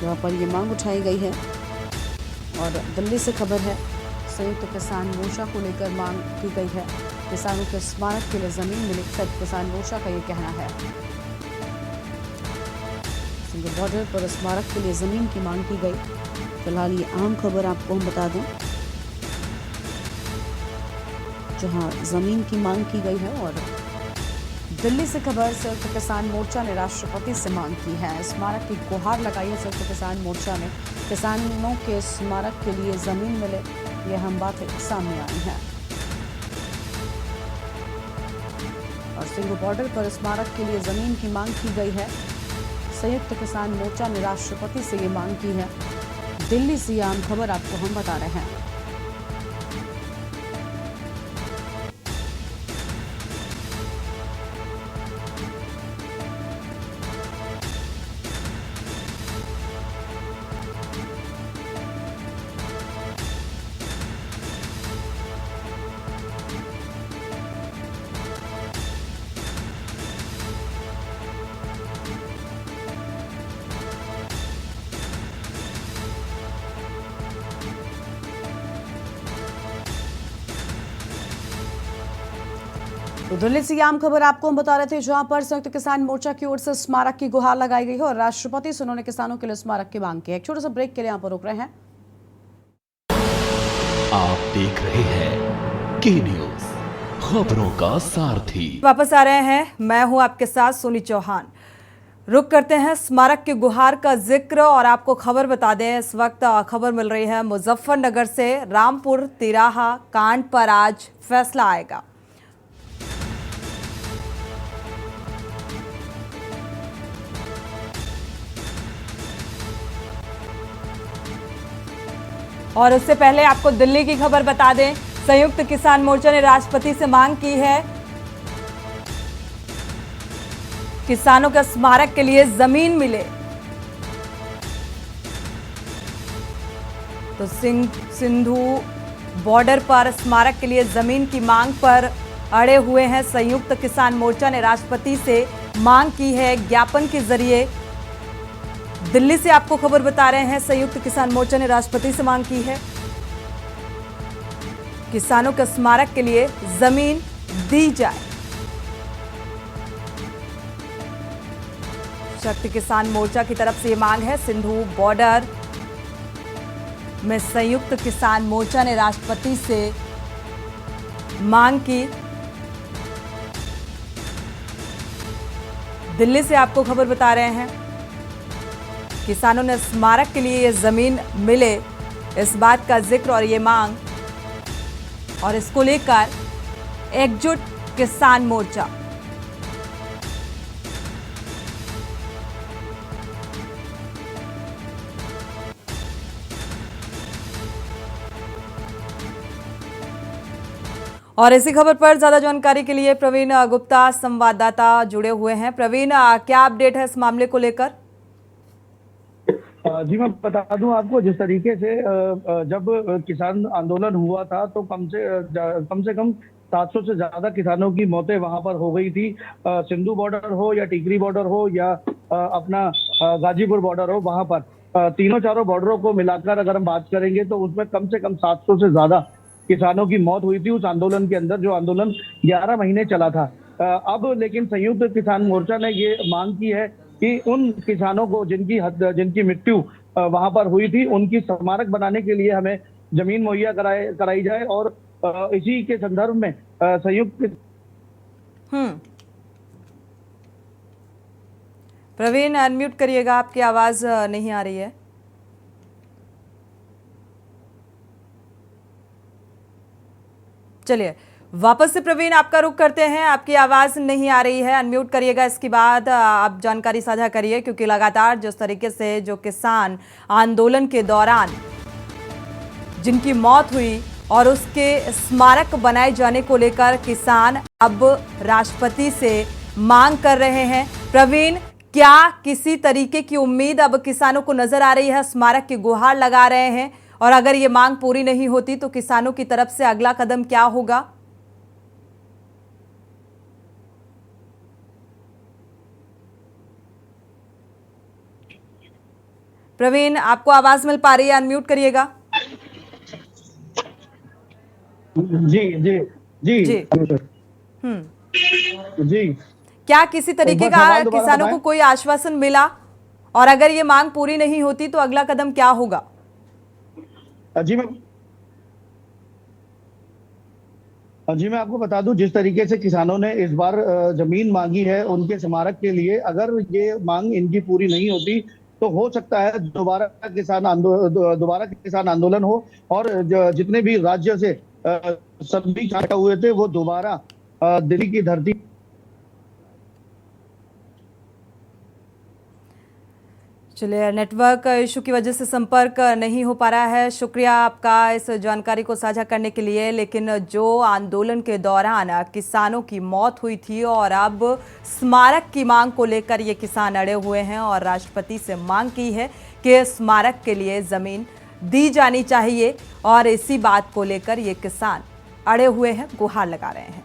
जहाँ पर ये मांग उठाई गई है। और दिल्ली से खबर है, संयुक्त किसान मोर्चा को लेकर मांग की गई है। किसानों के स्मारक के लिए ज़मीन मिले, संयुक्त किसान मोर्चा का ये कहना है। सिंघू बॉर्डर पर स्मारक के लिए ज़मीन की मांग की गई। फिलहाल ये आम खबर आपको हम बता दें, जहां जमीन की मांग की गई है। और दिल्ली से खबर, संयुक्त किसान मोर्चा ने राष्ट्रपति से मांग की है। स्मारक की गुहार लगाई है संयुक्त किसान मोर्चा ने। किसानों के स्मारक के लिए जमीन मिले, यह हम बातें सामने आई हैं। और सिंघू बॉर्डर पर स्मारक के लिए जमीन की मांग की गई है। संयुक्त किसान मोर्चा ने राष्ट्रपति से ये मांग की है। दिल्ली से यह आम खबर आपको हम बता रहे हैं। तो दिल्ली से आम खबर आपको हम बता रहे थे, जहां पर संयुक्त किसान मोर्चा की ओर से स्मारक की गुहार लगाई गई है और राष्ट्रपति से उन्होंने किसानों के लिए स्मारक की मांग की है। एक छोटे से ब्रेक के लिए यहाँ पर रुक रहे हैं। आप देख रहे हैं के न्यूज, खबरों का सारथी। वापस आ रहे हैं, मैं हूं आपके साथ सोनी चौहान। रुक करते हैं स्मारक की गुहार का जिक्र और आपको खबर बता दें, इस वक्त खबर मिल रही है मुजफ्फरनगर से। रामपुर तिराहा कांड पर आज फैसला आएगा। और उससे पहले आपको दिल्ली की खबर बता दें, संयुक्त किसान मोर्चा ने राष्ट्रपति से मांग की है किसानों के स्मारक के लिए जमीन मिले। तो सिंधु बॉर्डर पर स्मारक के लिए जमीन की मांग पर अड़े हुए हैं। संयुक्त किसान मोर्चा ने राष्ट्रपति से मांग की है ज्ञापन के जरिए। दिल्ली से आपको खबर बता रहे हैं, संयुक्त किसान मोर्चा ने राष्ट्रपति से मांग की है किसानों के स्मारक के लिए जमीन दी जाए। शक्ति किसान मोर्चा की तरफ से ये मांग है। सिंधु बॉर्डर में संयुक्त किसान मोर्चा ने राष्ट्रपति से मांग की। दिल्ली से आपको खबर बता रहे हैं, किसानों ने स्मारक के लिए ये जमीन मिले, इस बात का जिक्र और ये मांग, और इसको लेकर एकजुट किसान मोर्चा। और इसी खबर पर ज्यादा जानकारी के लिए प्रवीण गुप्ता संवाददाता जुड़े हुए हैं। प्रवीण, क्या अपडेट है इस मामले को लेकर? जी मैं बता दूं आपको, जिस तरीके से जब किसान आंदोलन हुआ था तो कम से कम 700 से ज्यादा किसानों की मौतें वहां पर हो गई थी। सिंधु बॉर्डर हो या टीकरी बॉर्डर हो या अपना गाजीपुर बॉर्डर हो, वहां पर तीनों चारों बॉर्डरों को मिलाकर अगर हम बात करेंगे तो उसमें कम से कम 700 से ज्यादा किसानों की मौत हुई थी उस आंदोलन के अंदर, जो आंदोलन 11 महीने चला था। अब लेकिन संयुक्त किसान मोर्चा ने ये मांग की है कि उन किसानों को जिनकी मृत्यु वहां पर हुई थी, उनकी स्मारक बनाने के लिए हमें जमीन मुहैया कराई जाए। और इसी के संदर्भ में संयुक्त प्रवीण, अनम्यूट करिएगा, आपकी आवाज नहीं आ रही है। चलिए वापस से प्रवीण आपका रुख करते हैं, आपकी आवाज नहीं आ रही है, अनम्यूट करिएगा। इसके बाद आप जानकारी साझा करिए, क्योंकि लगातार जिस तरीके से जो किसान आंदोलन के दौरान जिनकी मौत हुई और उसके स्मारक बनाए जाने को लेकर किसान अब राष्ट्रपति से मांग कर रहे हैं। प्रवीण, क्या किसी तरीके की उम्मीद अब किसानों को नजर आ रही है? स्मारक की गुहार लगा रहे हैं, और अगर ये मांग पूरी नहीं होती तो किसानों की तरफ से अगला कदम क्या होगा? प्रवीण, आपको आवाज मिल पा रही है? अनम्यूट करिएगा। जी जी जी जी। जी, क्या किसी तरीके का किसानों को कोई आश्वासन मिला, और अगर ये मांग पूरी नहीं होती तो अगला कदम क्या होगा? जी मैं आपको बता दूं, जिस तरीके से किसानों ने इस बार जमीन मांगी है उनके स्मारक के लिए, अगर ये मांग इनकी पूरी नहीं होती तो हो सकता है दोबारा किसान आंदोलन हो, और जितने भी राज्य से सभी छाटे हुए थे वो दोबारा दिल्ली की धरती। चलिए, नेटवर्क इशू की वजह से संपर्क नहीं हो पा रहा है। शुक्रिया आपका इस जानकारी को साझा करने के लिए। लेकिन जो आंदोलन के दौरान किसानों की मौत हुई थी और अब स्मारक की मांग को लेकर ये किसान अड़े हुए हैं और राष्ट्रपति से मांग की है कि स्मारक के लिए जमीन दी जानी चाहिए, और इसी बात को लेकर ये किसान अड़े हुए हैं, गुहार लगा रहे हैं।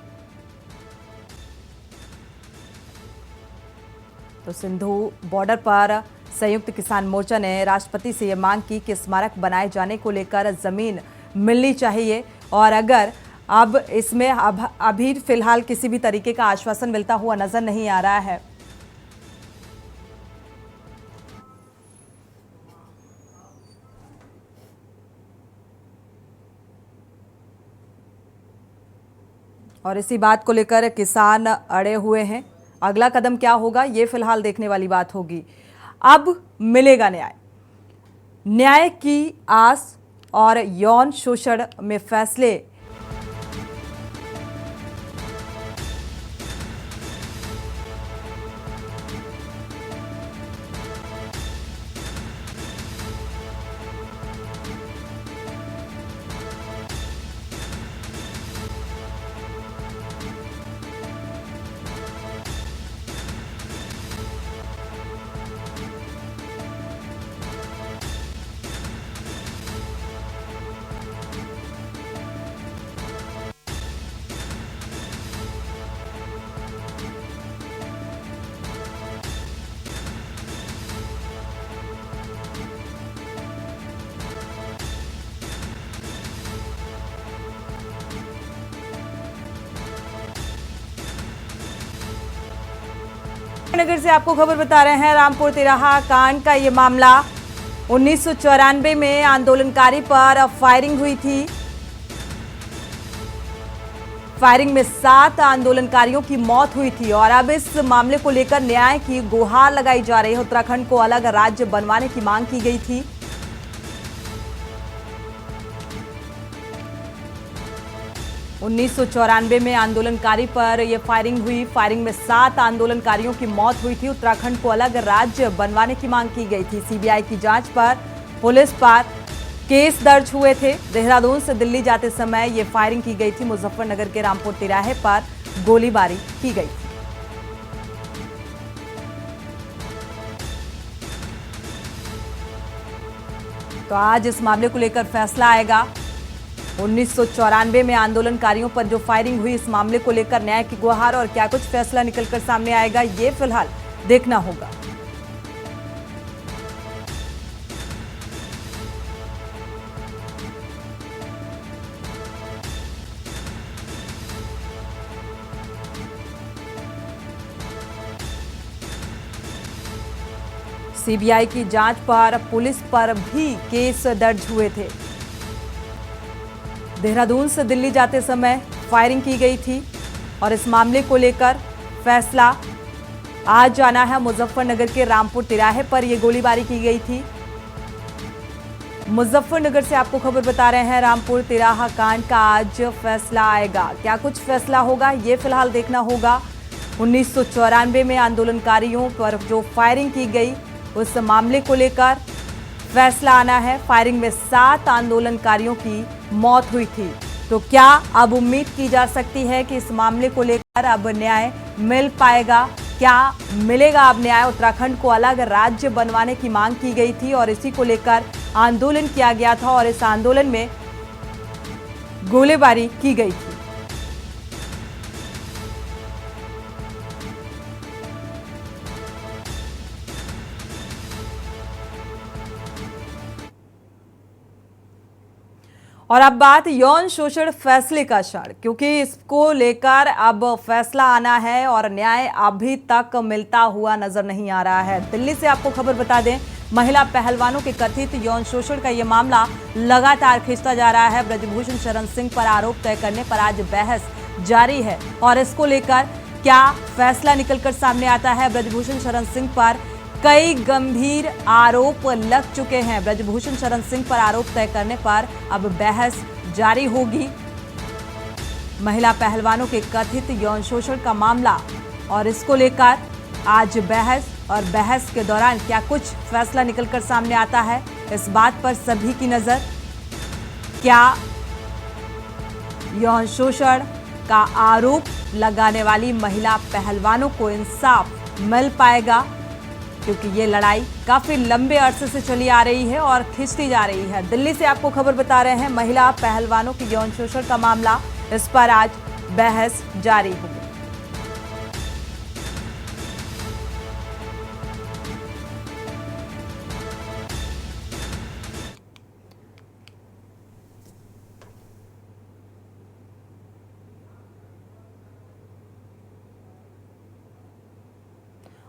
तो सिंधु बॉर्डर पर संयुक्त किसान मोर्चा ने राष्ट्रपति से यह मांग की कि स्मारक बनाए जाने को लेकर जमीन मिलनी चाहिए, और अगर अब इसमें अभी फिलहाल किसी भी तरीके का आश्वासन मिलता हुआ नजर नहीं आ रहा है। और इसी बात को लेकर किसान अड़े हुए हैं। अगला कदम क्या होगा ये फिलहाल देखने वाली बात होगी। अब मिलेगा न्याय, न्याय की आस और यौन शोषण में फैसले नगर से आपको खबर बता रहे हैं। रामपुर तिराहा कांड का ये मामला 1994 में आंदोलनकारी पर फायरिंग हुई थी। फायरिंग में 7 आंदोलनकारियों की मौत हुई थी और अब इस मामले को लेकर न्याय की गुहार लगाई जा रही है। उत्तराखंड को अलग राज्य बनवाने की मांग की गई थी। उन्नीस में आंदोलनकारी पर यह फायरिंग हुई। फायरिंग में 7 आंदोलनकारियों की मौत हुई थी। उत्तराखंड को अलग राज्य बनवाने की मांग की गई थी। सीबीआई की जांच पर पुलिस पर केस दर्ज हुए थे। देहरादून से दिल्ली जाते समय यह फायरिंग की गई थी। मुजफ्फरनगर के रामपुर तिराहे पर गोलीबारी की गई थी। तो आज इस मामले को लेकर फैसला आएगा। 1994 में आंदोलनकारियों पर जो फायरिंग हुई, इस मामले को लेकर न्याय की गुहार और क्या कुछ फैसला निकलकर सामने आएगा ये फिलहाल देखना होगा। सीबीआई की जांच पर पुलिस पर भी केस दर्ज हुए थे। देहरादून से दिल्ली जाते समय फायरिंग की गई थी और इस मामले को लेकर फैसला आज जाना है। मुजफ्फरनगर के रामपुर तिराहे पर यह गोलीबारी की गई थी। मुजफ्फरनगर से आपको खबर बता रहे हैं। रामपुर तिराहा कांड का आज फैसला आएगा। क्या कुछ फैसला होगा ये फिलहाल देखना होगा। 1994 में आंदोलनकारियों पर जो फायरिंग की गई उस मामले को लेकर फैसला आना है। फायरिंग में 7 आंदोलनकारियों की मौत हुई थी। तो क्या अब उम्मीद की जा सकती है कि इस मामले को लेकर अब न्याय मिल पाएगा? क्या मिलेगा अब न्याय? उत्तराखंड को अलग राज्य बनवाने की मांग की गई थी और इसी को लेकर आंदोलन किया गया था और इस आंदोलन में गोलीबारी की गई थी। और अब बात यौन शोषण फैसले का क्षण, क्योंकि इसको लेकर अब फैसला आना है और न्याय अभी तक मिलता हुआ नजर नहीं आ रहा है। दिल्ली से आपको खबर बता दें, महिला पहलवानों के कथित यौन शोषण का यह मामला लगातार खिंचता जा रहा है। ब्रजभूषण शरण सिंह पर आरोप तय करने पर आज बहस जारी है और इसको लेकर क्या फैसला निकलकर सामने आता है। ब्रजभूषण शरण सिंह पर कई गंभीर आरोप लग चुके हैं। ब्रजभूषण शरण सिंह पर आरोप तय करने पर अब बहस जारी होगी। महिला पहलवानों के कथित यौन शोषण का मामला और इसको लेकर आज बहस और बहस के दौरान क्या कुछ फैसला निकलकर सामने आता है, इस बात पर सभी की नजर। क्या यौन शोषण का आरोप लगाने वाली महिला पहलवानों को इंसाफ मिल पाएगा? क्योंकि ये लड़ाई काफी लंबे अरसे से चली आ रही है और खिंचती जा रही है। दिल्ली से आपको खबर बता रहे हैं, महिला पहलवानों की यौन शोषण का मामला, इस पर आज बहस जारी होगी।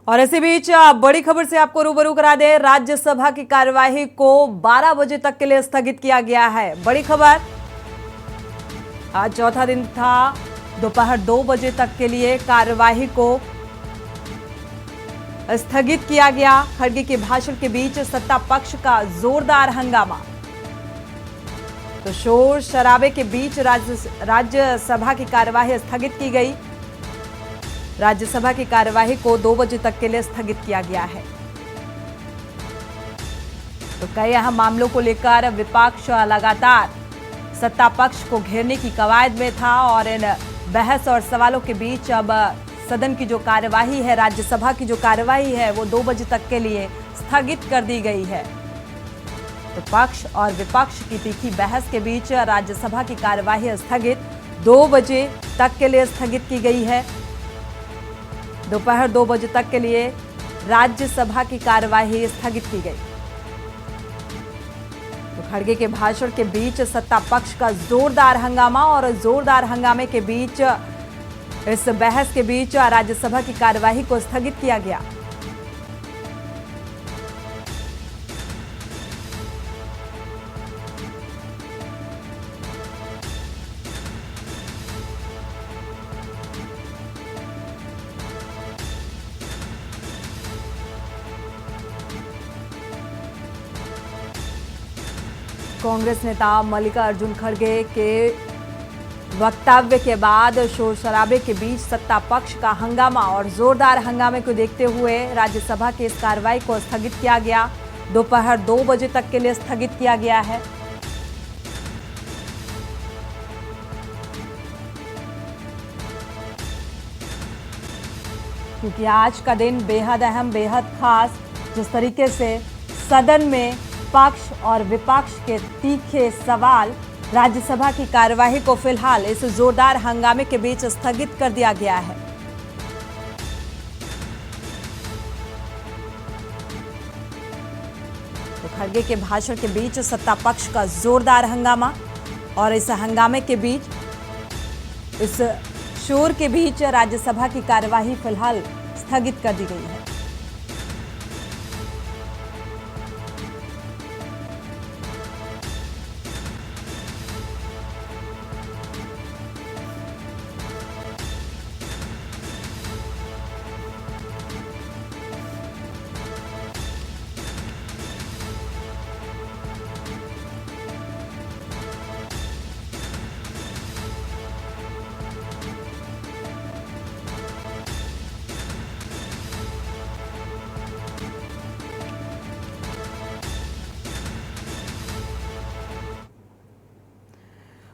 और इसी बीच बड़ी खबर से आपको रूबरू करा दें, राज्यसभा की कार्यवाही को 12 बजे तक के लिए स्थगित किया गया है। बड़ी खबर, आज चौथा दिन था दोपहर 2 बजे तक के लिए कार्यवाही को स्थगित किया गया। खड़गे के भाषण के बीच सत्ता पक्ष का जोरदार हंगामा। तो शोर शराबे के बीच राज्यसभा की कार्यवाही स्थगित की गई। राज्यसभा की कार्यवाही को 2 बजे तक के लिए स्थगित किया गया है। तो कई अहम मामलों को लेकर विपक्ष लगातार सत्ता पक्ष को घेरने की कवायद में था और इन बहस और सवालों के बीच अब सदन की जो कार्यवाही है, राज्यसभा की जो कार्यवाही है, वो 2 बजे तक के लिए स्थगित कर दी गई है। तो पक्ष और विपक्ष की तीखी बहस के बीच राज्यसभा की कार्यवाही स्थगित 2 बजे तक के लिए स्थगित की गई है। दोपहर 2 बजे तक के लिए राज्यसभा की कार्यवाही स्थगित की गई। तो खड़गे के भाषण के बीच सत्ता पक्ष का जोरदार हंगामा और जोरदार हंगामे के बीच इस बहस के बीच राज्यसभा की कार्यवाही को स्थगित किया गया। कांग्रेस नेता मल्लिकार्जुन खड़गे के वक्तव्य के बाद शोर शराबे के बीच सत्ता पक्ष का हंगामा और जोरदार हंगामे को देखते हुए राज्यसभा की इस कार्रवाई को स्थगित किया गया। दोपहर 2 बजे तक के लिए स्थगित किया गया है। क्योंकि आज का दिन बेहद अहम, बेहद खास, जिस तरीके से सदन में पक्ष और विपक्ष के तीखे सवाल, राज्यसभा की कार्यवाही को फिलहाल इस जोरदार हंगामे के बीच स्थगित कर दिया गया है। तो खड़गे के भाषण के बीच सत्ता पक्ष का जोरदार हंगामा और इस हंगामे के बीच, इस शोर के बीच राज्यसभा की कार्यवाही फिलहाल स्थगित कर दी गई है।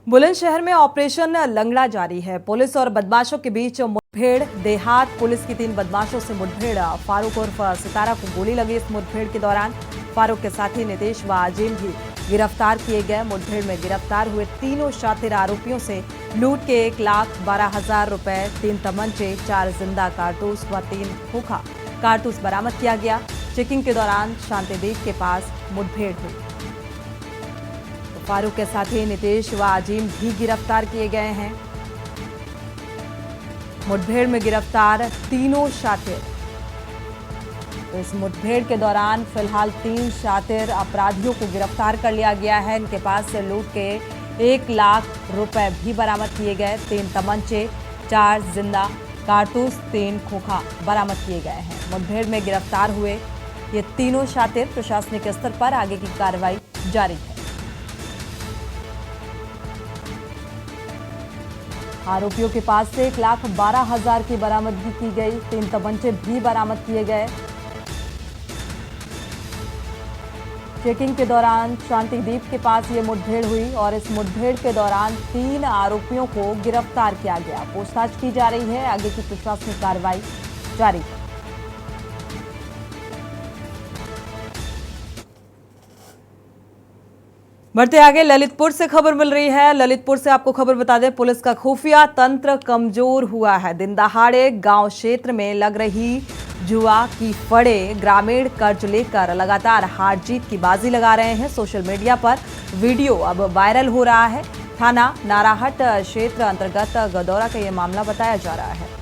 बुलंदशहर में ऑपरेशन लंगड़ा जारी है। पुलिस और बदमाशों के बीच मुठभेड़। देहात पुलिस की 3 बदमाशों से मुठभेड़। फारूक उर्फ सितारा को गोली लगी। इस मुठभेड़ के दौरान फारूक के साथी नितेश व अजीम भी गिरफ्तार किए गए। मुठभेड़ में गिरफ्तार हुए तीनों शातिर आरोपियों से लूट के 1,12,000 रुपए, 3 तमंचे, 4 जिंदा कारतूस व 3 खोखा कारतूस बरामद किया गया। चेकिंग के दौरान शांतिदीप के पास मुठभेड़ हुई। फारूक के साथी नितेश व अजीम भी गिरफ्तार किए गए हैं। मुठभेड़ में गिरफ्तार तीनों शातिर। तो इस मुठभेड़ के दौरान फिलहाल 3 शातिर अपराधियों को गिरफ्तार कर लिया गया है। इनके पास से लूट के 1 लाख रुपए भी बरामद किए गए। 3 तमंचे, 4 जिंदा कारतूस, 3 खोखा बरामद किए गए हैं। मुठभेड़ में गिरफ्तार हुए ये तीनों शातिर। प्रशासनिक स्तर पर आगे की कार्रवाई जारी है। आरोपियों के पास से 1,12,000 की बरामदगी की गई। 3 तमंचे भी बरामद किए गए। चेकिंग के दौरान शांतिदीप के पास ये मुठभेड़ हुई और इस मुठभेड़ के दौरान 3 आरोपियों को गिरफ्तार किया गया। पूछताछ की जा रही है। आगे की प्रशासनिक कार्रवाई जारी है। बढ़ते आगे, ललितपुर से खबर मिल रही है। ललितपुर से आपको खबर बता दें, पुलिस का खुफिया तंत्र कमजोर हुआ है। दिन दहाड़े गांव क्षेत्र में लग रही जुआ की फड़े ग्रामीण कर्ज लेकर लगातार हार जीत की बाजी लगा रहे हैं। सोशल मीडिया पर वीडियो अब वायरल हो रहा है। थाना नाराहट क्षेत्र अंतर्गत गदौरा का यह मामला बताया जा रहा है।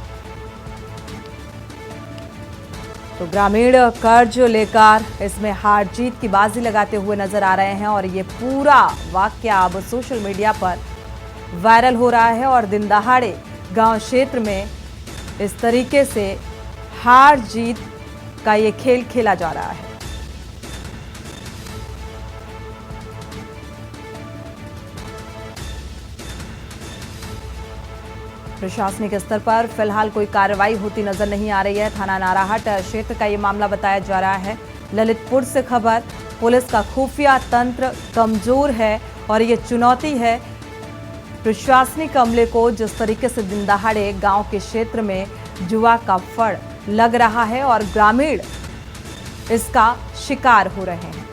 तो ग्रामीण कर्ज लेकर इसमें हार जीत की बाजी लगाते हुए नजर आ रहे हैं और ये पूरा वाकया अब सोशल मीडिया पर वायरल हो रहा है। और दिन दहाड़े गांव क्षेत्र में इस तरीके से हार जीत का ये खेल खेला जा रहा है। प्रशासनिक स्तर पर फिलहाल कोई कार्रवाई होती नजर नहीं आ रही है। थाना नाराहट क्षेत्र का ये मामला बताया जा रहा है। ललितपुर से खबर, पुलिस का खुफिया तंत्र कमजोर है और ये चुनौती है प्रशासनिक अमले को। जिस तरीके से दिन दहाड़े गांव के क्षेत्र में जुआ का फड़ लग रहा है और ग्रामीण इसका शिकार हो रहे हैं।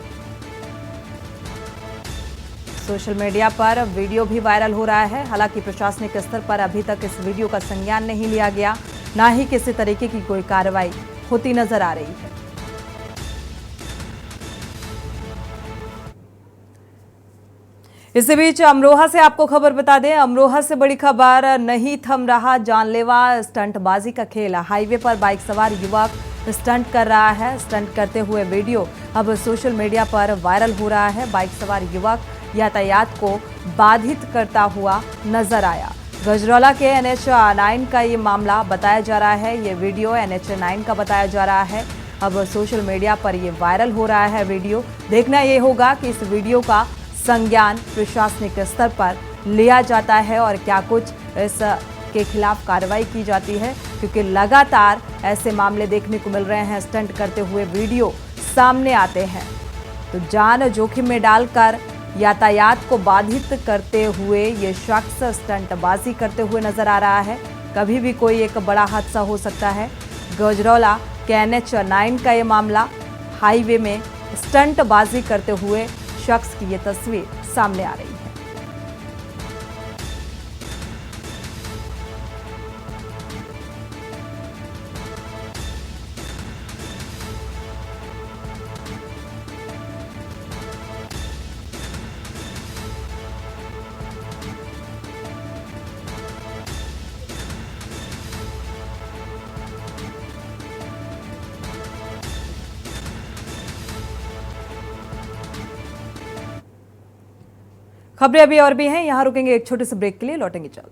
सोशल मीडिया पर वीडियो भी वायरल हो रहा है। हालांकि प्रशासनिक स्तर पर अभी तक इस वीडियो का संज्ञान नहीं लिया गया, ना ही किसी तरीके की कोई कार्रवाई होती नजर आ रही है। इसी बीच अमरोहा से आपको खबर बता दें, अमरोहा से बड़ी खबर, नहीं थम रहा जानलेवा स्टंटबाजी का खेल। हाईवे पर बाइक सवार युवक स्टंट कर रहा है। स्टंट करते हुए वीडियो अब सोशल मीडिया पर वायरल हो रहा है। बाइक सवार युवक यातायात को बाधित करता हुआ नजर आया। गजरौला के NH 9 का ये मामला बताया जा रहा है। ये वीडियो NH 9 का बताया जा रहा है। अब सोशल मीडिया पर ये वायरल हो रहा है वीडियो। देखना ये होगा कि इस वीडियो का संज्ञान प्रशासनिक स्तर पर लिया जाता है और क्या कुछ इसके खिलाफ कार्रवाई की जाती है, क्योंकि लगातार ऐसे मामले देखने को मिल रहे हैं। स्टंट करते हुए वीडियो सामने आते हैं तो जान जोखिम में डालकर यातायात को बाधित करते हुए ये शख्स स्टंटबाजी करते हुए नजर आ रहा है। कभी भी कोई एक बड़ा हादसा हो सकता है। गजरौला के NH 9 का ये मामला, हाईवे में स्टंटबाजी करते हुए शख्स की ये तस्वीर सामने आ रही है। खबरें अभी और भी हैं, यहां रुकेंगे एक छोटे से ब्रेक के लिए, लौटेंगे जल्द।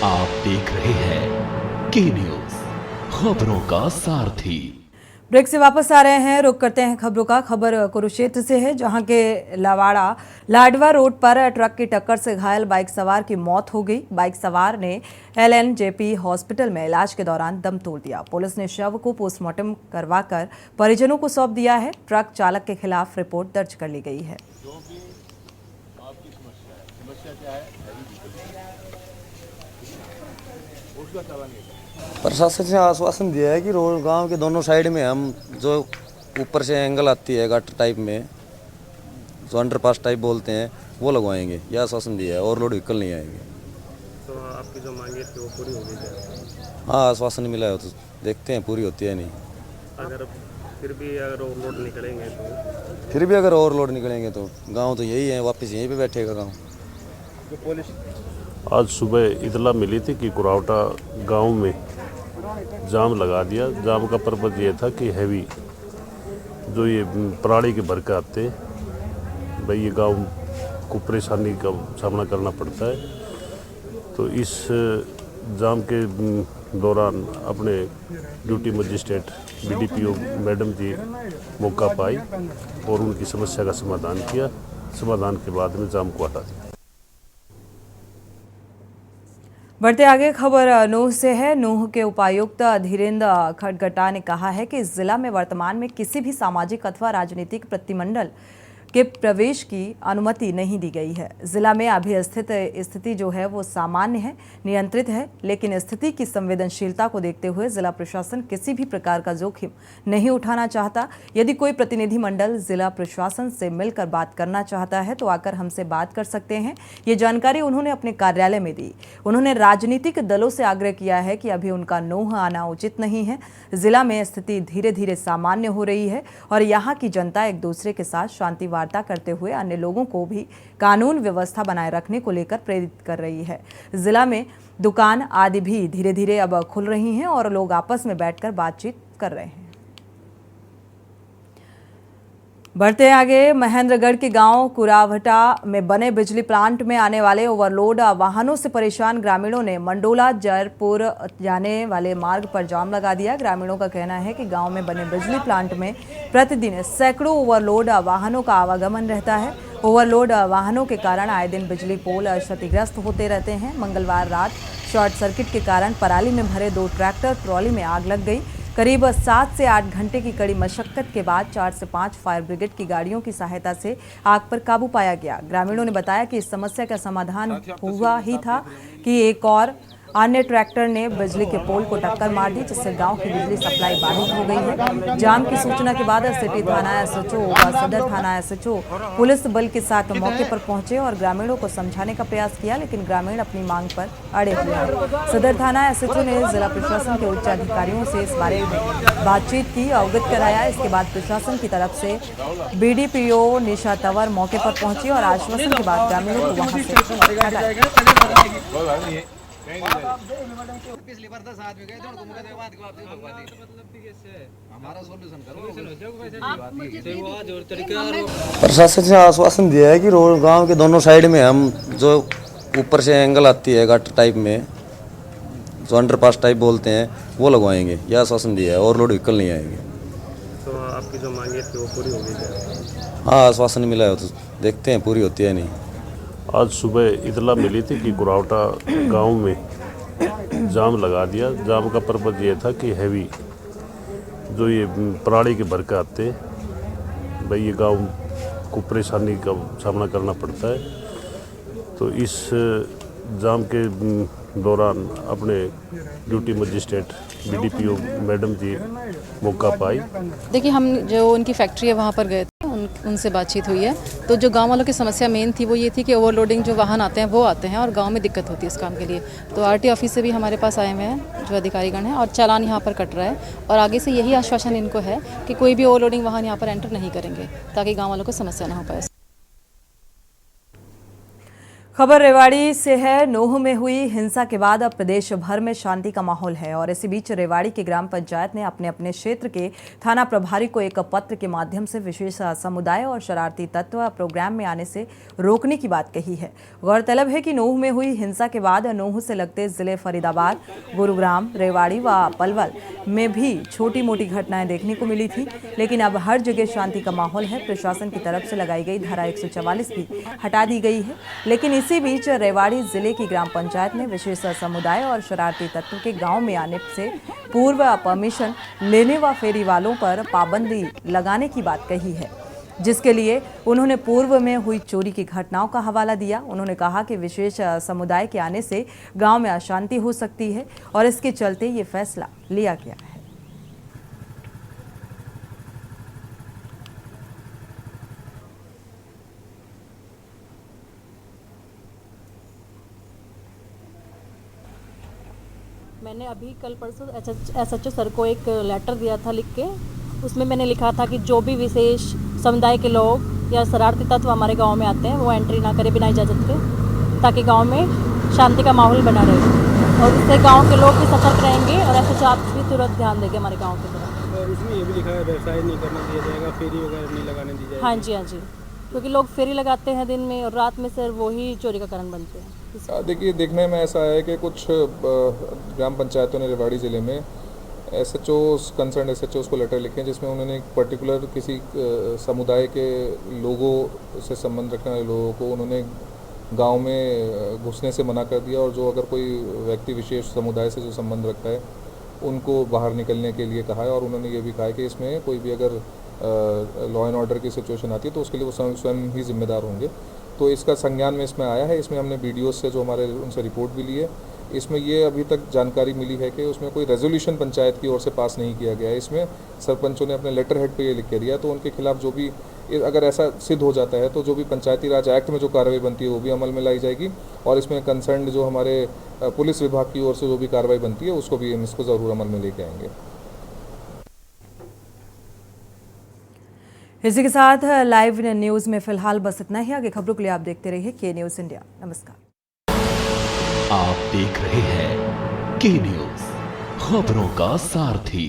आप देख रहे हैं के न्यूज, खबरों का सारथी। ब्रेक से वापस आ रहे हैं, रुक करते हैं खबरों का। खबर कुरुक्षेत्र से है, जहां के लाडवा रोड पर ट्रक की टक्कर से घायल बाइक सवार की मौत हो गई। बाइक सवार ने LNJP हॉस्पिटल में इलाज के दौरान दम तोड़ दिया। पुलिस ने शव को पोस्टमार्टम करवाकर परिजनों को सौंप दिया है। ट्रक चालक के खिलाफ रिपोर्ट दर्ज कर ली गई है। प्रशासन से आश्वासन दिया है कि रोड गांव के दोनों साइड में हम जो ऊपर से एंगल आती है गटर टाइप में, जो अंडरपास टाइप बोलते हैं, वो लगवाएंगे। यह आश्वासन दिया है और लोड व्हीकल नहीं आएंगे। तो आपकी जो मांगे थी वो पूरी हो गई क्या? हाँ, आश्वासन मिला है, तो देखते हैं पूरी होती है नहीं। अगर फिर भी अगर ओवरलोड निकलेंगे तो? फिर भी अगर ओवरलोड निकलेंगे तो गाँव तो यही है, वापस यहीं पर बैठेगा गाँव। आज सुबह इतला मिली थी कि कुरावटा गांव में जाम लगा दिया। जाम का पर्पज़ ये था कि हैवी जो ये पराली के भर के आते भाई, ये गांव को परेशानी का सामना करना पड़ता है। तो इस जाम के दौरान अपने ड्यूटी मजिस्ट्रेट BDPO मैडम जी मौका पाई और उनकी समस्या का समाधान किया। समाधान के बाद में जाम को हटा दिया। बढ़ते आगे, खबर नूह से है। नूह के उपायुक्त धीरेन्द्र खडगटा ने कहा है कि जिला में वर्तमान में किसी भी सामाजिक अथवा राजनीतिक प्रतिमंडल के प्रवेश की अनुमति नहीं दी गई है। जिला में अभी स्थिति जो है वो सामान्य है, नियंत्रित है, लेकिन स्थिति की संवेदनशीलता को देखते हुए जिला प्रशासन किसी भी प्रकार का जोखिम नहीं उठाना चाहता। यदि कोई प्रतिनिधि मंडल जिला प्रशासन से मिलकर बात करना चाहता है तो आकर हमसे बात कर सकते हैं। ये जानकारी उन्होंने अपने कार्यालय में दी। उन्होंने राजनीतिक दलों से आग्रह किया है कि अभी उनका नूह आना उचित नहीं है। जिला में स्थिति धीरे धीरे सामान्य हो रही है और यहाँ की जनता एक दूसरे के साथ शांति वार्ता करते हुए अन्य लोगों को भी कानून व्यवस्था बनाए रखने को लेकर प्रेरित कर रही है। जिला में दुकान आदि भी धीरे धीरे अब खुल रही हैं और लोग आपस में बैठकर बातचीत कर रहे हैं। बढ़ते आगे, महेंद्रगढ़ के गांव कुरावटा में बने बिजली प्लांट में आने वाले ओवरलोड वाहनों से परेशान ग्रामीणों ने मंडोला जयपुर जाने वाले मार्ग पर जाम लगा दिया। ग्रामीणों का कहना है कि गांव में बने बिजली प्लांट में प्रतिदिन सैकड़ों ओवरलोड वाहनों का आवागमन रहता है। ओवरलोड वाहनों के कारण आए दिन बिजली पोल क्षतिग्रस्त होते रहते हैं। मंगलवार रात शॉर्ट सर्किट के कारण पराली में भरे 2 ट्रैक्टर ट्रॉली में आग लग गई। करीब 7 से 8 घंटे की कड़ी मशक्कत के बाद 4 से 5 फायर ब्रिगेड की गाड़ियों की सहायता से आग पर काबू पाया गया। ग्रामीणों ने बताया कि इस समस्या का समाधान हुआ ही था कि एक और अन्य ट्रैक्टर ने बिजली के पोल को टक्कर मार दी, जिससे गांव की बिजली सप्लाई बाधित हो गई है। जाम की सूचना के बाद सिटी थाना एसएचओ व सदर थाना एसएचओ पुलिस बल के साथ मौके पर पहुंचे और ग्रामीणों को समझाने का प्रयास किया, लेकिन ग्रामीण अपनी मांग पर अड़े हुए हैं। सदर थाना एसएचओ ने जिला प्रशासन के उच्च अधिकारियों से इस बारे में बातचीत की, अवगत कराया। इसके बाद प्रशासन की तरफ से बीडीपीओ निशा तंवर मौके पर पहुंची और आश्वासन के बाद ग्रामीणों को वहां से हटाया। पिछली बार 10 आदमी गए थे, मुकदमे बाद को आपसे भगवा दी हमारा सॉल्यूशन करो। प्रशासन से आश्वासन दिया है कि रोड गांव के दोनों साइड में हम जो ऊपर से एंगल आती है गटर टाइप में, जो अंडरपास टाइप बोलते हैं, वो लगवाएंगे। यह आश्वासन दिया है और लोड व्हीकल नहीं आएंगे। तो आपकी जो मांगे थी वो पूरी हो गई क्या? हाँ, आश्वासन मिला है, तो देखते हैं पूरी होती है नहीं। आज सुबह इतला मिली थी कि कुरावटा गांव में जाम लगा दिया। जाम का पर्पज़ ये था कि हैवी जो ये पराली के भर के आते भाई, ये गांव को परेशानी का सामना करना पड़ता है। तो इस जाम के दौरान अपने ड्यूटी मजिस्ट्रेट बीडीपीओ मैडम जी मौका पाई। देखिए, हम जो उनकी फैक्ट्री है वहाँ पर गए थे, उनसे बातचीत हुई है। तो जो गांव वालों की समस्या मेन थी वो ये थी कि ओवरलोडिंग जो वाहन आते हैं वो आते हैं और गांव में दिक्कत होती है इस काम के लिए। तो आरटी ऑफिस से भी हमारे पास आए हुए हैं जो अधिकारीगण हैं और चालान यहाँ पर कट रहा है। और आगे से यही आश्वासन इनको है कि कोई भी ओवरलोडिंग वाहन यहाँ पर एंटर नहीं करेंगे, ताकि गाँव वालों को समस्या ना हो पाए। खबर रेवाड़ी से है। नूह में हुई हिंसा के बाद अब प्रदेश भर में शांति का माहौल है और इसी बीच रेवाड़ी की ग्राम पंचायत ने अपने अपने क्षेत्र के थाना प्रभारी को एक पत्र के माध्यम से विशेष समुदाय और शरारती तत्व प्रोग्राम में आने से रोकने की बात कही है। गौरतलब है कि नूह में हुई हिंसा के बाद नूह से लगते जिले फरीदाबाद, गुरुग्राम, रेवाड़ी व पलवल में भी छोटी मोटी घटनाएं देखने को मिली थी, लेकिन अब हर जगह शांति का माहौल है। प्रशासन की तरफ से लगाई गई धारा 144 भी हटा दी गई है, लेकिन इसी बीच रेवाड़ी जिले की ग्राम पंचायत ने विशेष समुदाय और शरारती तत्व के गांव में आने से पूर्व परमिशन लेने व फेरी वालों पर पाबंदी लगाने की बात कही है, जिसके लिए उन्होंने पूर्व में हुई चोरी की घटनाओं का हवाला दिया। उन्होंने कहा कि विशेष समुदाय के आने से गांव में अशांति हो सकती है और इसके चलते ये फैसला लिया गया है। मैंने अभी कल परसों एसएचओ सर को एक लेटर दिया था लिख के। उसमें मैंने लिखा था कि जो भी विशेष समुदाय के लोग या शरारती तत्व हमारे गांव में आते हैं वो एंट्री ना करें बिना इजाज़त के, ताकि गांव में शांति का माहौल बना रहे और इससे गांव के लोग भी सतर्क रहेंगे और एसएचओ आप भी तुरंत ध्यान देंगे हमारे गाँव की तरफ। और इसमें ये भी लिखा है व्यवसाय नहीं करना दिया जाएगा, फेरी वगैरह नहीं लगाने दी जाएगी। हाँ जी, हाँ जी, क्योंकि लोग फेरी लगाते हैं दिन में और रात में सर वही चोरी का कारण बनते हैं। देखिए, देखने में ऐसा है कि कुछ ग्राम पंचायतों ने रेवाड़ी ज़िले में कंसर्न एसएचओ को लेटर लिखे हैं, जिसमें उन्होंने एक पर्टिकुलर किसी समुदाय के लोगों से संबंध रखने वाले लोगों को उन्होंने गांव में घुसने से मना कर दिया और जो अगर कोई व्यक्ति विशेष समुदाय से जो संबंध रखता है उनको बाहर निकलने के लिए कहा है। और उन्होंने ये भी कहा है कि इसमें कोई भी अगर लॉ एंड ऑर्डर की सिचुएशन आती है तो उसके लिए वो स्वयं ही जिम्मेदार होंगे। तो इसका संज्ञान में इसमें आया है। इसमें हमने बीडीओ से जो हमारे उनसे रिपोर्ट भी ली है। इसमें ये अभी तक जानकारी मिली है कि उसमें कोई रेजोल्यूशन पंचायत की ओर से पास नहीं किया गया है। इसमें सरपंचों ने अपने लेटर हेड पे ये लिख के दिया, तो उनके खिलाफ जो भी अगर ऐसा सिद्ध हो जाता है तो जो भी पंचायती राज एक्ट में जो कार्रवाई बनती है वो भी अमल में लाई जाएगी और इसमें कंसर्न जो हमारे पुलिस विभाग की ओर से जो भी कार्रवाई बनती है उसको भी इसको ज़रूर अमल में लेके आएंगे। इसी के साथ लाइव न्यूज में फिलहाल बस इतना ही। आगे खबरों के लिए आप देखते रहिए के न्यूज इंडिया। नमस्कार। आप देख रहे हैं के न्यूज, खबरों का सारथी।